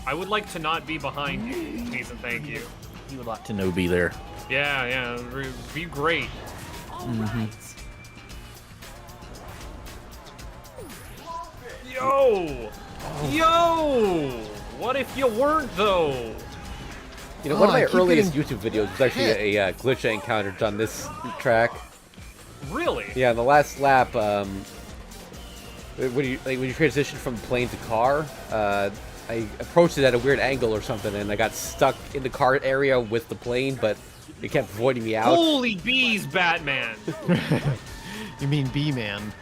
I would like to not be behind you, please and thank you. You would like to know be there. Yeah, be great. Yo! Yo! What if you weren't, though? You know, one of I my keep earliest getting YouTube videos was actually a glitch I encountered on this track. Really? Yeah, in the last lap, when you transition from plane to car, I approached it at a weird angle or something, and I got stuck in the car area with the plane, but it kept voiding me out. Holy bees, Batman! You mean B-Man?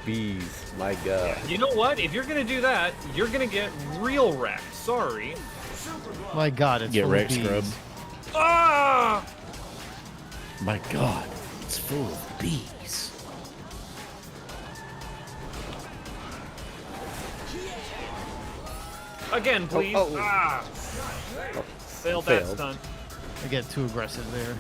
Bees, my god. You know what? If you're gonna do that, you're gonna get real wrecked. Sorry. My God, it's Get full of wrecked, bees. scrub. Ah! My God, it's full of bees. Again, please. oh. Ah! Oh, Failed that stunt. I get too aggressive there.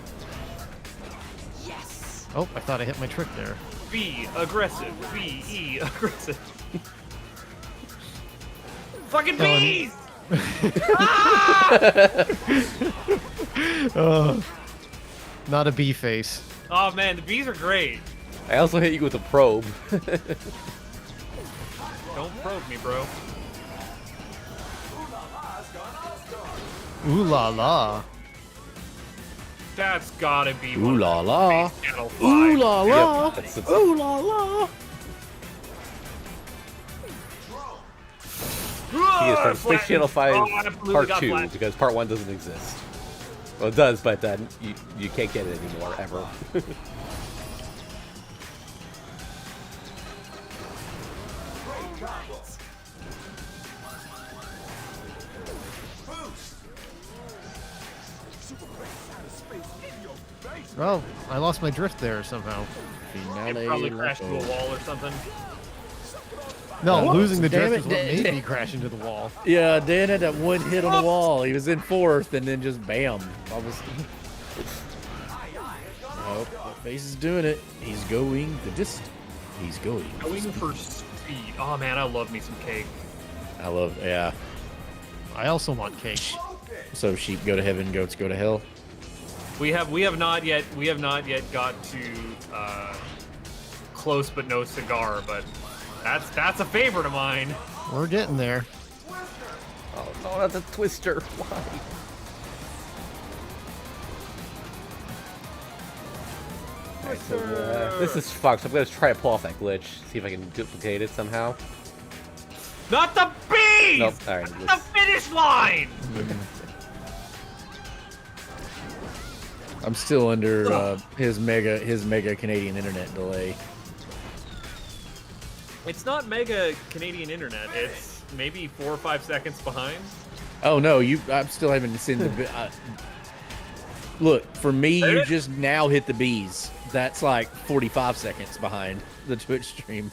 Oh, I thought I hit my trick there. Be aggressive. Be aggressive. Fucking Oh, and- bees! Not a bee face. Oh man, the bees are great. I also hit you with a probe. Don't probe me, bro. Ooh la la. That's gotta be Ooh one la of la. Space Channel 5. Ooh la la. Yep, that's Ooh la la. He is from Space Flattened. Channel 5 Oh, I absolutely Part got 2, flattened. because Part 1 doesn't exist. Well, it does, but you can't get it anymore, ever. Oh, I lost my drift there somehow. It probably crashed into a wall or something. No, What? looking the Damn drift it, is what da- made da- me crash into the wall. Yeah, Dan had that one hit on the wall. He was in fourth, and then just bam. I was. Oh, that face is doing it. He's going the distance. He's going. Going for speed. Oh man, I love me some cake. I love. Yeah. I also want cake. So sheep go to heaven, goats go to hell. We have not yet got to close but no cigar, but that's a favorite of mine. We're getting there. Oh no, that's a twister. Why? Alright, so this is fucked. I'm gonna try to pull off that glitch. See if I can duplicate it somehow. Not the bees! Nope. Alright. The finish line! I'm still under his mega Canadian internet delay. It's not mega Canadian internet. It's maybe 4 or 5 seconds behind. Oh no, I still haven't seen the. Look, for me, you just now hit the bees. That's like 45 seconds behind the Twitch stream.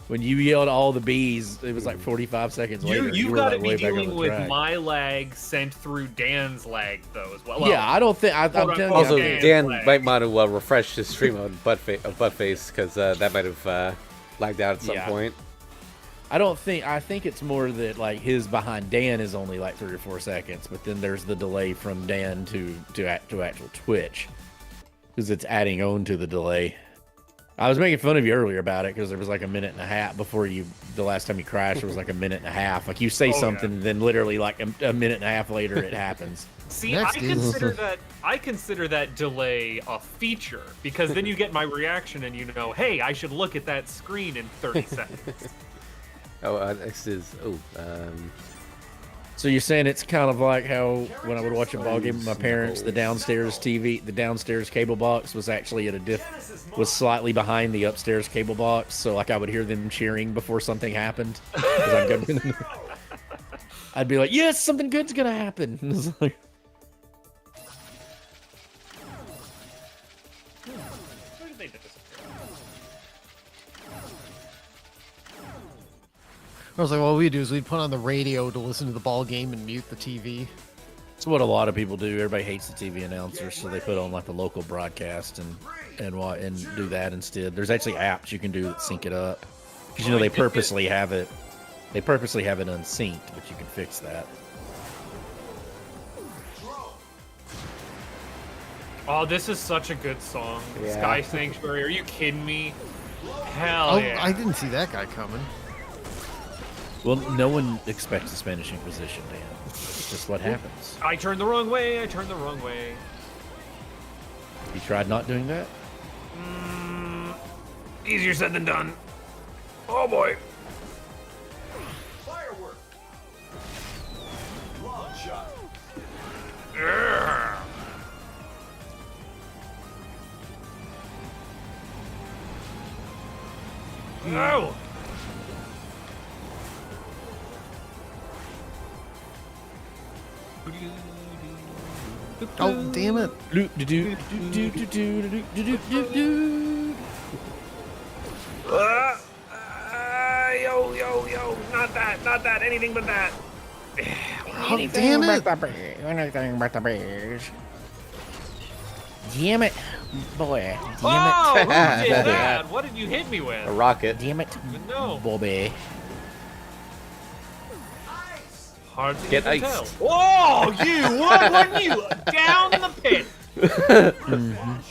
When you yelled all the bees, it was like 45 seconds later. You've were, got like, to be way back on dealing the with track. my lag sent through Dan's lag though as well. Yeah, I don't think I'm quote, telling you. unquote, Also, Dan's Dan lag. might want to refresh his stream on Buttface because that might have lagged out at some Yeah. point. I think it's more that like his behind Dan is only like 3 or 4 seconds, but then there's the delay from Dan to actual Twitch because it's adding on to the delay. I was making fun of you earlier about it because there was like a minute and a half before the last time you crashed. There was like a minute and a half. Like you say Oh, something, then literally like a minute and a half later it happens. See, Next is- I consider that delay a feature because then you get my reaction and you know, hey, I should look at that screen in 30 seconds. Oh, next is So you're saying it's kind of like how when I would watch a ball game with my parents, the downstairs TV, the downstairs cable box was actually at a was slightly behind the upstairs cable box. So like I would hear them cheering before something happened. 'Cause I'm good. I'd be like, yes, something good's gonna happen. It's like, Where did they disappear? I was like, what we do is we'd put on the radio to listen to the ball game and mute the TV. it's what a lot of people do. Everybody hates the TV announcers, so they put on like the local broadcast and do that instead. There's actually apps you can do that sync it up because they purposely have it. They purposely have it unsynced, but you can fix that. Oh, this is such a good song. Yeah. Sky Sanctuary. Are you kidding me? Hell Oh, yeah. I didn't see that guy coming. Well, no one expects the Spanish Inquisition, Dan. It's just what happens. I turned the wrong way. I turned the wrong way. You tried not doing that? Easier said than done. Oh boy. Firework. Long shot. Urgh. No. Oh, damn it. Yo, not that, anything but that. Oh, damn it. Damn it, boy. Oh, who Damn did it. that? What did you hit me with? a rocket. Damn it, No. Bobby. Hard to Get even iced. tell. Oh, you! What? What you? Down in the pit.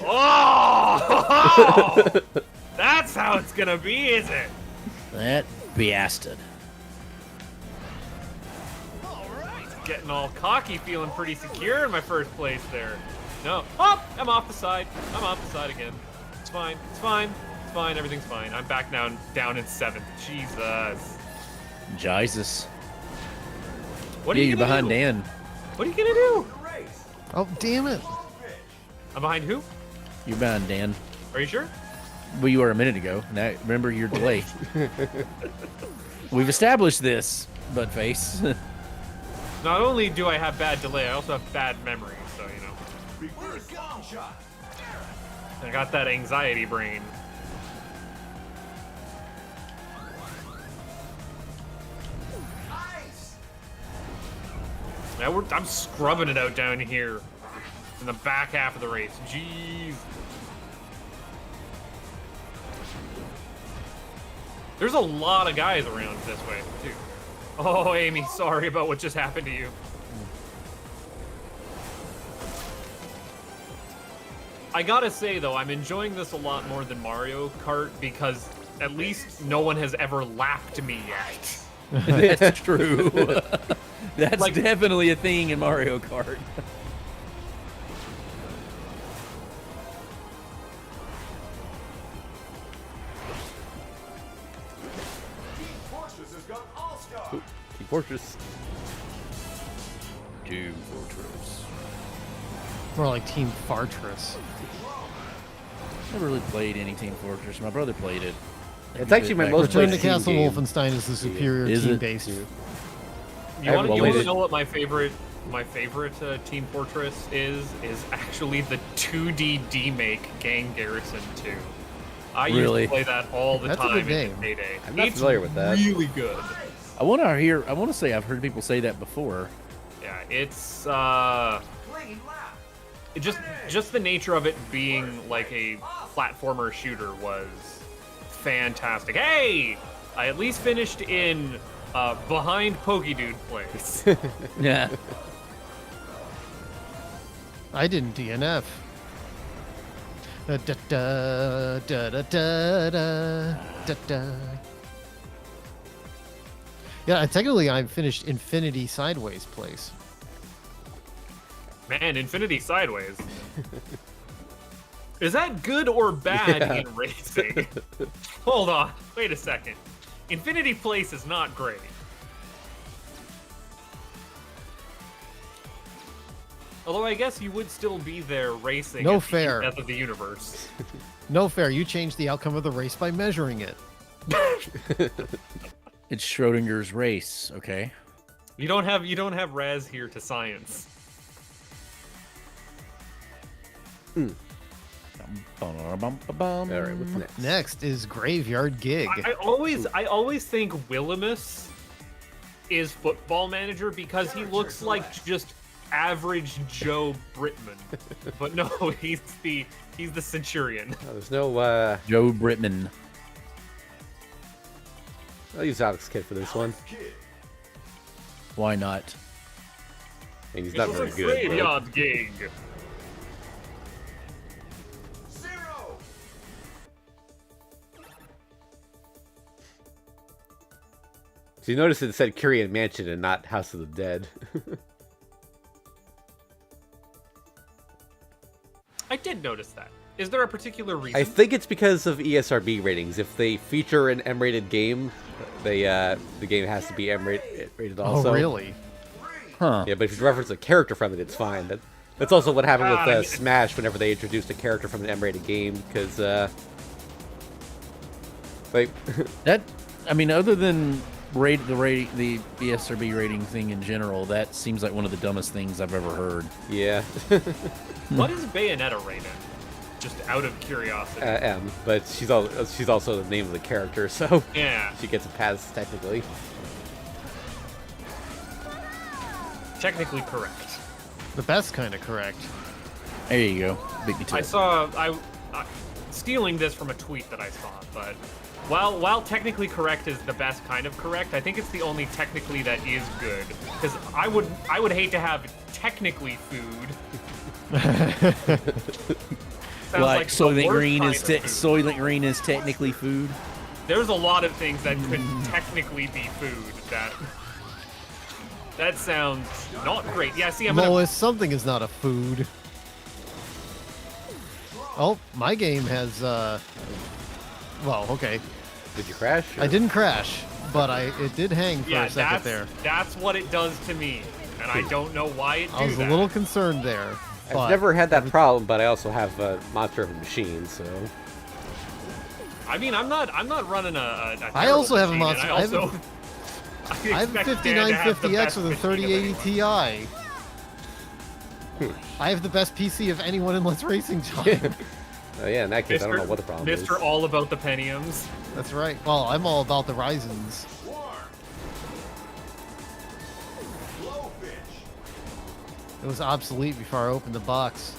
Oh! That's how it's gonna be, is it? That bastard. Getting all cocky, feeling pretty secure in my first place there. No. Oh, I'm off the side. I'm off the side again. It's fine. It's fine. It's fine. Everything's fine. I'm back down in 7th. Jesus. Jesus. What are Yeah, you you're gonna behind do? Dan. What are you gonna do? Oh, damn it. I'm behind who? You're behind Dan. Are you sure? Well, you were a minute ago. Now, remember your delay. We've established this, Buttface. Not only do I have bad delay, I also have bad memory, so you know. Reverse long shot. I got that anxiety brain. Ice. Now I'm scrubbing it out down here in the back half of the race. Jeez. There's a lot of guys around this way, too. Oh, Amy, sorry about what just happened to you. I gotta say, though, I'm enjoying this a lot more than Mario Kart because at least no one has ever lapped me yet. That's true. That's Like- definitely a thing in Mario Kart. Team Fortress has got All-Star. Team Fortress. Team Fortress. More like Team Fortress. Never really played any Team Fortress. My brother played it. It's actually my most Return to played Steam Castle game. Wolfenstein is the superior Is it? team-based. You I want haven't to played know what my favorite Team Fortress is actually the 2D demake Gang Garrison 2. I used Really? to play that all the That's a time good in game. Payday. I'm not It's familiar with that. really good. I want to say I've heard people say that before. Yeah, it's Clean lap. just the nature of it being like a platformer shooter was fantastic. Hey, I at least finished in behind Pokedude place. Yeah. I didn't DNF. Da, da, da, da, da, da, da, da. Yeah, technically I finished Infinity Sideways place. Man, Infinity Sideways. Is that good or bad Yeah. in racing? Hold on, wait a second. Infinity Place is not great. Although I guess you would still be there racing. No at the fair. Death of the universe. No fair, you changed the outcome of the race by measuring it. It's Schrodinger's race, okay? You don't have Raz here to science. All right, what's next? Next is Graveyard Gig. I always think Willimus is Football Manager because he looks like just average Joe Britman. But no, he's the Centurion. Oh, there's no. Joe Britman. I'll use Alex Kidd for this one. Kid. Why not? I mean, he's not It's very a good. but- Graveyard Gig. 0. So you notice it said Kyrian Mansion and not House of the Dead. I did notice that. Is there a particular reason? I think it's because of E ESRB ratings. If they feature an M-rated game, the game has to be M-rated also. Oh, really? Huh. Yeah, but if you reference a character from it, it's fine. That's also what happened Ah, with Smash whenever they introduced a character from an M-rated game, because like That, I mean, other than the ESRB rating thing in general, that seems like one of the dumbest things I've ever heard. yeah, What is Bayonetta rated? Just out of curiosity. M, but she's also the name of the character, so Yeah, she gets a pass technically. technically correct. The best kind of correct. There you go. Beat me to I it. saw stealing this from a tweet that I saw, but while technically correct is the best kind of correct, I think it's the only technically that is good. Because I would hate to have technically food. Sounds Like the Soylent worst Green kind is of food. Soylent Green is technically food. There's a lot of things that could technically be food that sounds not great. Yeah, see, I'm gonna Lois, something is not a food. Oh, my game has, well, okay. Did you crash? I didn't crash, but it did hang for yeah, a second that's there. that's what it does to me, and I don't know why it do I was that. a little concerned there. I've but never had that problem, but I also have a Monster of a Machine, so I mean, I'm not running a I also have a terrible machine, monster- and I have a expect Dan to have the 5950X best with a machine of 3080 anyone. Ti. I have the best PC of anyone in Let's Racing Time. yeah. In that case, I don't know what the problem is. Mr. All About the Pentiums. That's right. Well, I'm all about the Ryzens. Warm. Blowfish. It was obsolete before I opened the box.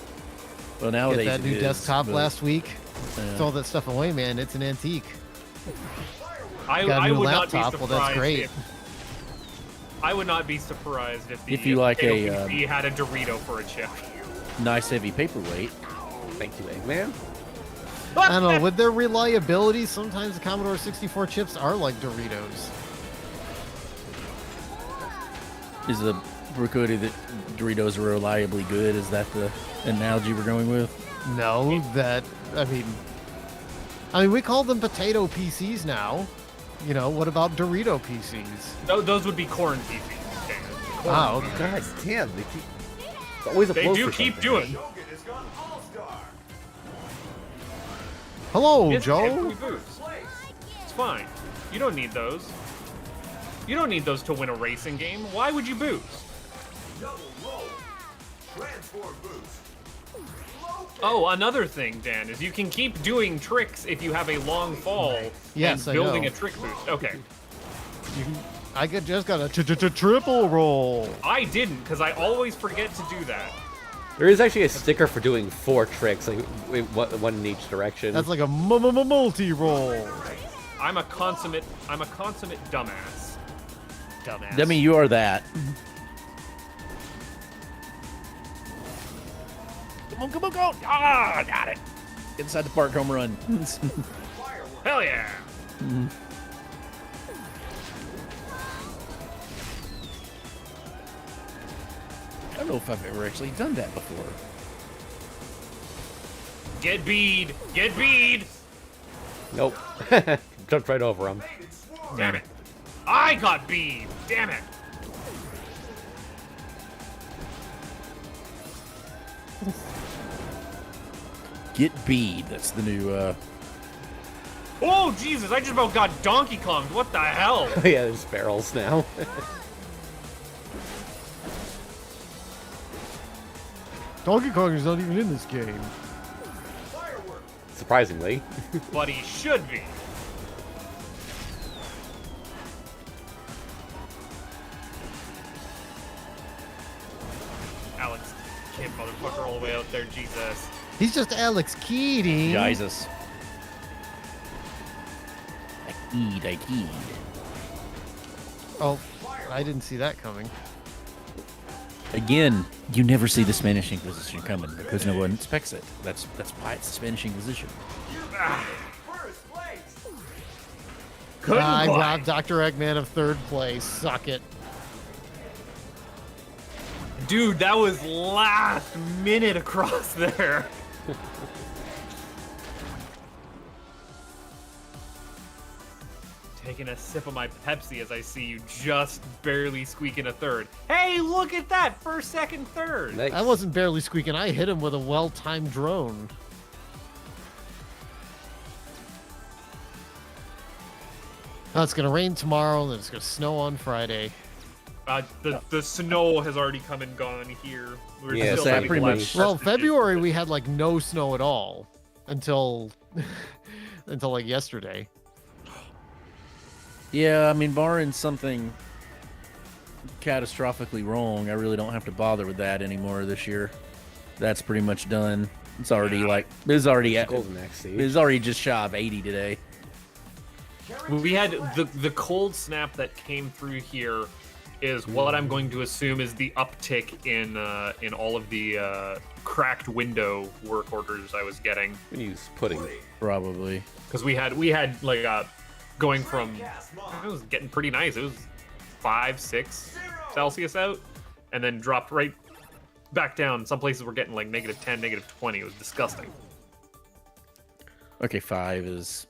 Well, Get nowadays that it new is, desktop but- last week. Yeah. Throw that stuff away, man. It's an antique. I Got a new would laptop. not be Well, surprised. that's great. I would not be surprised if the If you like a, potato PC had a Dorito for a chip. Nice heavy paperweight. Thank you, Eggman. I don't know. With their reliability, sometimes the Commodore 64 chips are like Doritos. Is the recorded that Doritos are reliably good? Is that the analogy we're going with? No, that I mean, we call them potato PCs now. You know, what about Dorito PCs? Those would be corn PCs. Dan. Wow. Okay. God damn, they keep. It's always a They close do for keep something. doing. Shogun has gone all-star. Hello, It's Joe. every boost. Place. fine. You don't need those. You don't need those to win a racing game. Why would you boost? Double roll. Transform boost. Low kick. Oh, another thing, Dan, is you can keep doing tricks if you have a long fall Yes, and I building know. a trick boost. Okay. Just got a triple roll. I didn't, because I always forget to do that. There is actually a sticker for doing 4 tricks, like one in each direction. That's like a multi-roll. I'm a consummate dumbass. Dumbass. I mean, you are that. Come on, come on, go! Ah, got it. Inside the park home run. Hell yeah! I don't know if I've ever actually done that before. Get bead! Get bead! Nope. Jumped right over him. Maiden swarm. Damn it! I got bead! Damn it! Get bead. That's the new. Oh Jesus! I just about got Donkey Konged. What the hell? Yeah, there's barrels now. Donkey Kong is not even in this game. Firework. Surprisingly. But he should be. Alex, kid motherfucker, all the way out there. Jesus. He's just Alex Keating. Jesus. I keyed. Oh, I didn't see that coming. Again, you never see the Spanish Inquisition coming because no one expects it. That's why it's the Spanish Inquisition. First place. Couldn't I quite. robbed Dr. Eggman of 3rd place. Suck it. Dude, that was last minute across there. Taking a sip of my Pepsi as I see you just barely squeaking a 3rd. Hey, look at that! First, second, third. Nice. I wasn't barely squeaking. I hit him with a well-timed drone. Oh, it's gonna rain tomorrow, and then it's gonna snow on Friday. The snow has already come and gone here. We're Yeah, still so having pretty less much- Well, vestiges. February we had like no snow at all until until like yesterday. Yeah, I mean, barring something catastrophically wrong, I really don't have to bother with that anymore this year. That's pretty much done. It's already like it's already at, Golden Axe Siege. it's already just shy of 80 today. We had the cold snap that came through here is what I'm going to assume is the uptick in all of the cracked window work orders I was getting, We can use pudding. Probably. because we had like going from, it was getting pretty nice. It was 5-6 Celsius out, and then dropped right back down. Some places were getting like -10, -20. It was disgusting. Okay, 5 is.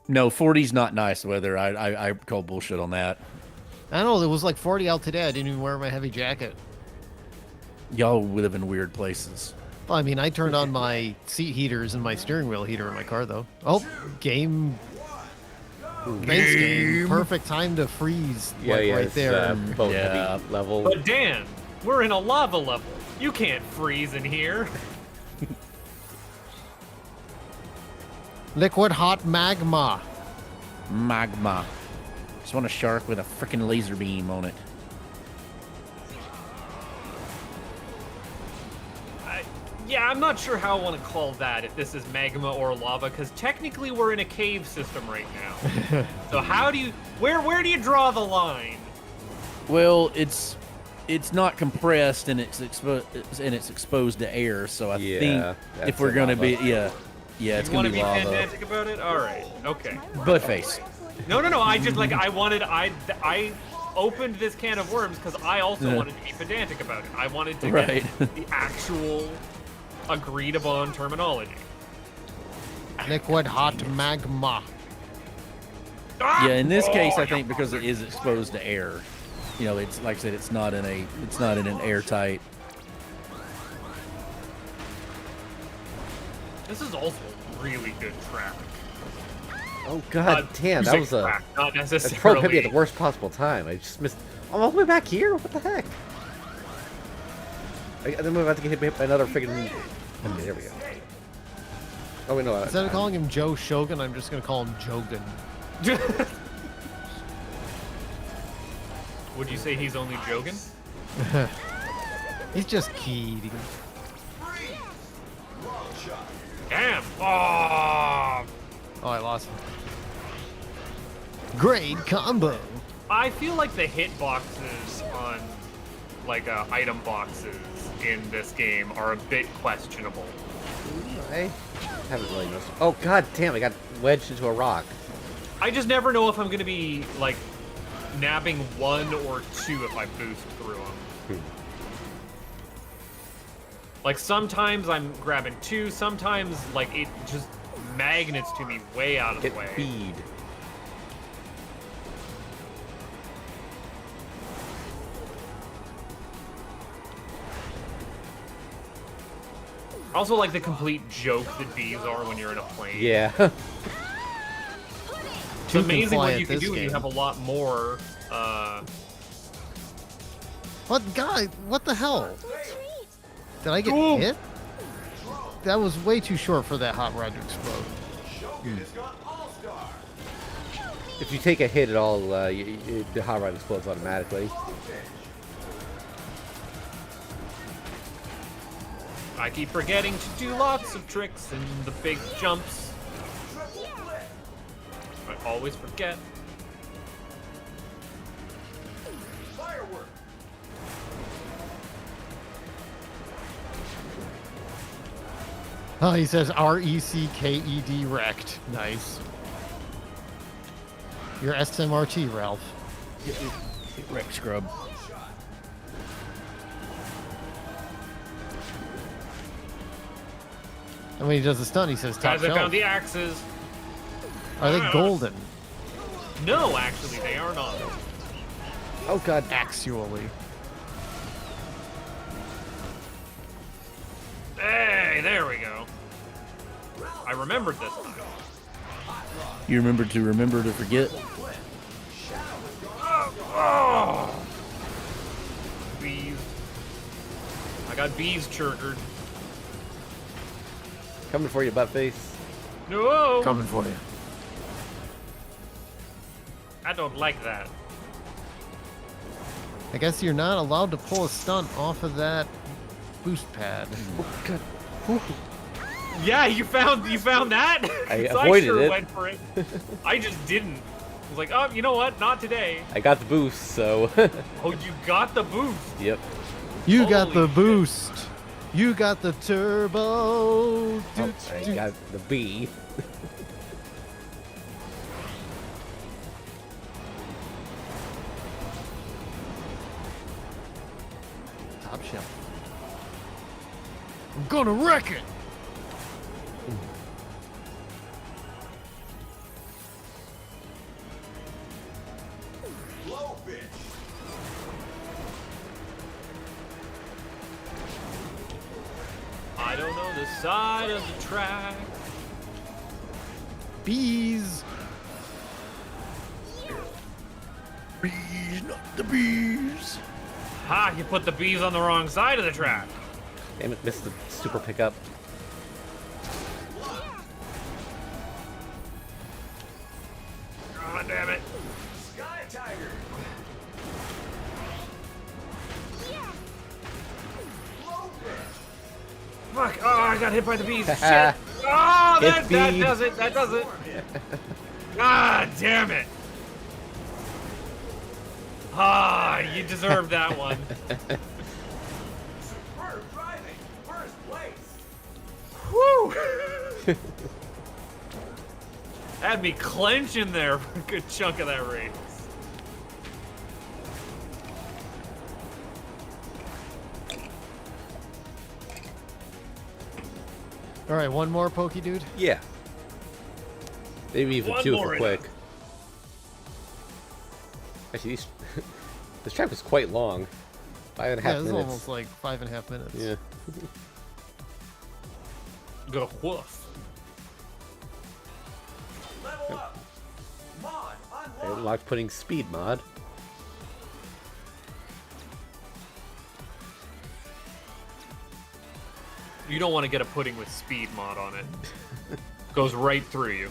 No, 40's not nice weather. I call bullshit on that. I don't know. It was like 40 out today. I didn't even wear my heavy jacket. Y'all live in weird places. Well, I mean, I turned on my seat heaters and my steering wheel heater in my car, though. Oh, game. Thanks, game. Perfect time to freeze. Yeah, like, yeah, right it's, there. boat Yeah. heavy level. But Dan, we're in a lava level. You can't freeze in here. Liquid hot magma. Magma. Just want a shark with a freaking laser beam on it. Yeah, I'm not sure how I want to call that, if this is magma or lava, because technically we're in a cave system right now. So how do you, where do you draw the line? Well, it's not compressed and it's exposed to air. So I Yeah, think that's if we're a gonna lava. be it's You want gonna to be be lava. pedantic about it? All right, okay. Butt face. No, I just like I opened this can of worms because I also Yeah. wanted to be pedantic about it. I wanted to Right. get the actual agreed upon terminology. Liquid hot magma. Ah! Yeah, in this case, I Oh, think because it is exposed to air. You know, it's like I said, it's not in an airtight. This is also really good traffic. Oh god damn, that music was a track, not that probe hit me necessarily. at the worst possible time. I just missed. I'm all the way back here. What the heck? Then I'm about to get hit by another friggin'. Okay, there we go. Oh wait, no. Instead of calling him Joe Shogun, I'm just gonna call him Jogan. Would you say he's only joking? He's just keyed. Freeze! Long shot. Damn! Oh, Oh, I lost him. Great combo. I feel like the hit boxes on like item boxes in this game are a bit questionable. I haven't really noticed. Oh god damn! I got wedged into a rock. I just never know if I'm gonna be like nabbing 1 or 2 if I boost through them. Like sometimes I'm grabbing 2, sometimes like it just magnets to me way out of the Get way. feed. Also, like the complete joke that bees are when you're in a plane. Yeah. It's Two can amazing fly what at you can this do when you game. have a lot more. What guy? What the hell? Did I get Ooh. hit? That was way too short for that hot rod to explode. Shogun has got All-Star. If you take a hit at all, the hot rod explodes automatically. I keep forgetting to do lots of tricks and the big jumps. Triple flip. I always forget. Firework. Oh, he says R-E-C-K-E-D wrecked. Nice. Your SMRT, Ralph. Wreck scrub. And when he does the stun, he says top Guys, I shelf. found the axes. Are they golden? No, actually, they are not. Oh god. Actually. Hey, there we go. I remembered this time. You remember to forget? Oh! Bees. I got bees triggered. Coming for you, buttface. No! Coming for you. I don't like that. I guess you're not allowed to pull a stunt off of that boost pad. Oh god. Yeah, you found that? I 'Cause avoided sure it. went for it. I just didn't. I was like, oh, you know what? Not today. I got the boost, so. Oh, you got the boost. Yep. You got Holy the shit. boost. You got the turbo. Oh, Doot, I doot. got the B. Top shelf. I'm gonna wreck it. Blowfish. I don't know the side of the track. Bees. Bees, not the bees. Ha! You put the bees on the wrong side of the track. Damn it, missed the super pickup. God damn it. Sky Tiger. Blowfish. Fuck! Oh, I got hit by the bees. Shit! Oh, that Bee. does it. That does it. God damn it! Ah, you deserve that one. Superb driving. First place. Woo! Had me clenching there for a good chunk of that race. All right, one more pokey dude. Yeah. Maybe even One two if more we're in quick. Actually, this track was quite long. 5.5 Yeah, this is minutes. almost like 5.5 minutes. Yeah. Got a woof. Level up. It unlocks putting speed mod. You don't want to get a pudding with speed mod on it. Goes right through you.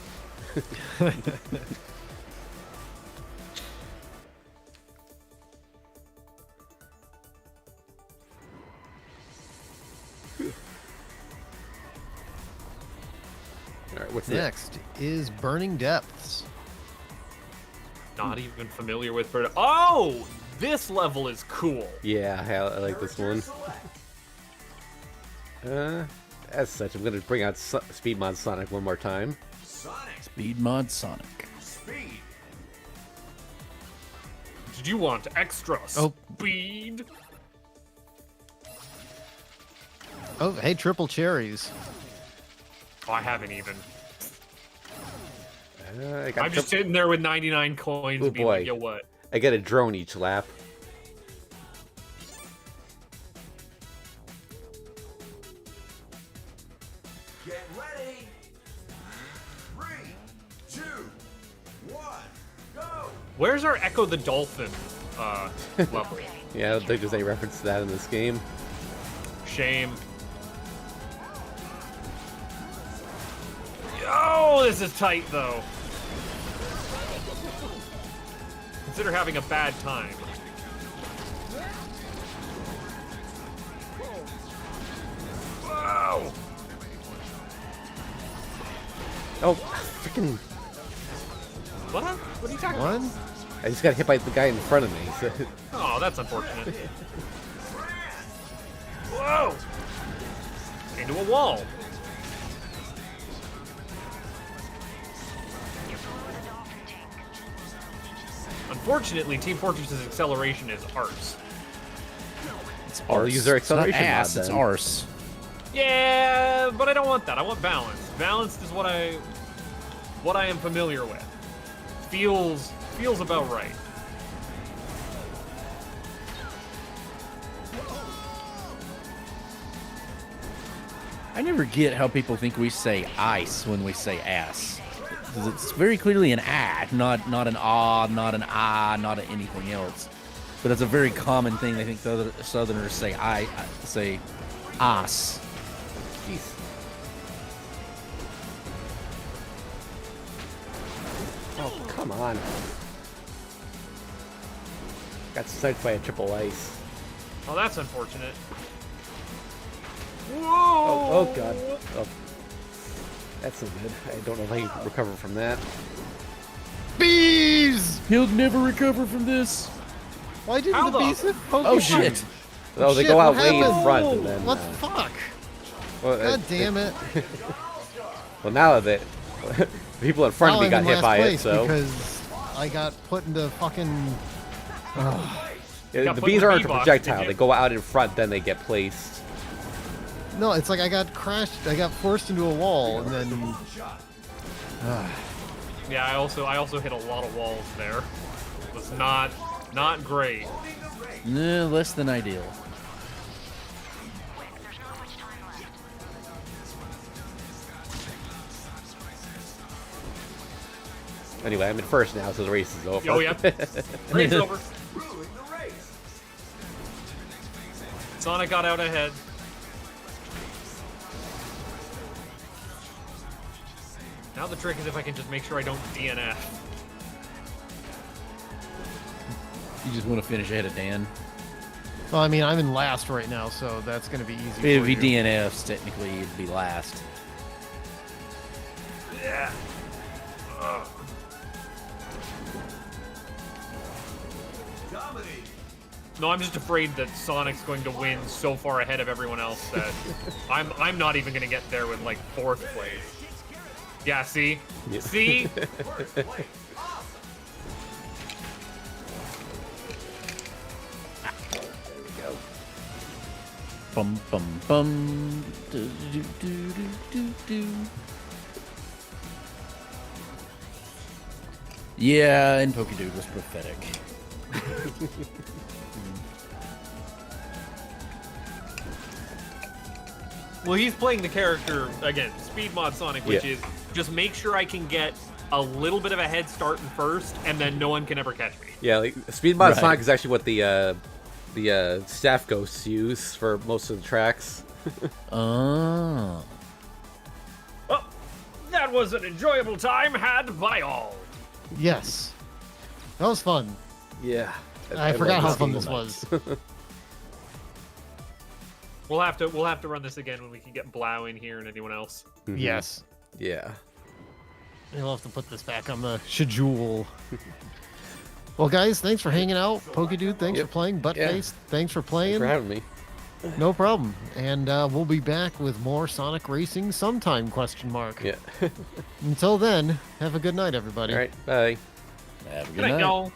All right, what's next? Next is Burning Depths. Not even familiar with bird. Oh, this level is cool. Yeah, I like this one. As such, I'm gonna bring out Speed Mod Sonic one more time. Sonic Speed mod Sonic. speed. Did you want extra Oh. speed? Oh, hey, triple cherries. Oh, I haven't even. I got I'm just sitting there with 99 coins. Oh, being boy. like, yo, what? I get a drone each lap. Get ready. 3, 2, 1, go. Where's our Echo the Dolphin level? Yeah, I don't think there's any reference to that in this game. Shame. Oh, this is tight, though. Consider having a bad time. Wow. Oh, freaking! What? What are you talking about? One. I just got hit by the guy in front of me. So. Oh, that's unfortunate. Whoa! Into a wall. Unfortunately, Team Fortress's acceleration is arse. It's I'll arse. use their It's not acceleration mod, ass, it's then. arse. Yeah, but I don't want that. I want balance. Balanced is what I am familiar with. Feels about right. I never get how people think we say ice when we say ass. 'Cause it's very clearly an ah, not an ah, not an ah, not an anything else. But it's a very common thing. I think Southerners say say ass. Jeez. Oh, come on. Got sniped by a triple ice. Oh, that's unfortunate. Whoa! Oh god. Oh. That's no good. I don't know if I can recover from that. Bees! He'll never recover from this. Why didn't How the the- bees hit Pokemon? Oh shit! Oh, they Shit, go out what way in happened? front and then. What the fuck? Well, God damn it. Well, now that the people in front Now of me I'm got in hit last by it, place so because I got put into fucking. Yeah, got the put bees in the aren't a bee box, projectile. did you? They go out in front, then they get placed. No, it's like I got crashed. I got forced into a wall, and then Yeah, I also hit a lot of walls there. It was not great. No, less than ideal. Anyway, I'm in first now, so the race is over. Oh yeah, race over. Ruling the race. Sonic got out ahead. Now the trick is if I can just make sure I don't DNF. You just want to finish ahead of Dan. well, I mean, I'm in last right now, so that's gonna be easy. If for he you. DNFs, technically you'd be last. Yeah. Dominating. No, I'm just afraid that Sonic's going to win so far ahead of everyone else that I'm not even gonna get there with like 4th place. Yeah, see? Yeah. See? Bum bum bum. Do, do, do, do, do, do. Yeah, and Pokedude was pathetic. Well, he's playing the character again, Speed Mod Sonic, which Yeah. is just make sure I can get a little bit of a head start in first, and then no one can ever catch me. Yeah, like speed mod Right. Sonic is actually what the staff ghosts use for most of the tracks. Oh. Well, that was an enjoyable time had by all. Yes. That was fun. Yeah. I forgot how love fun this this game. was. We'll have to run this again when we can get Blau in here and anyone else. Mhm. Yes. Yeah. We'll have to put this back on the schedule. Well, guys, thanks for hanging out. Pokedude, thanks Yep. for playing. Buttface, thanks for playing. Thanks for having me. No problem. And we'll be back with more Sonic Racing sometime, ? Yeah. Until then, have a good night, everybody. All right. Bye. Have a Good good night, night. y'all.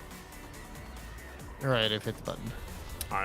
All right, I've hit the button.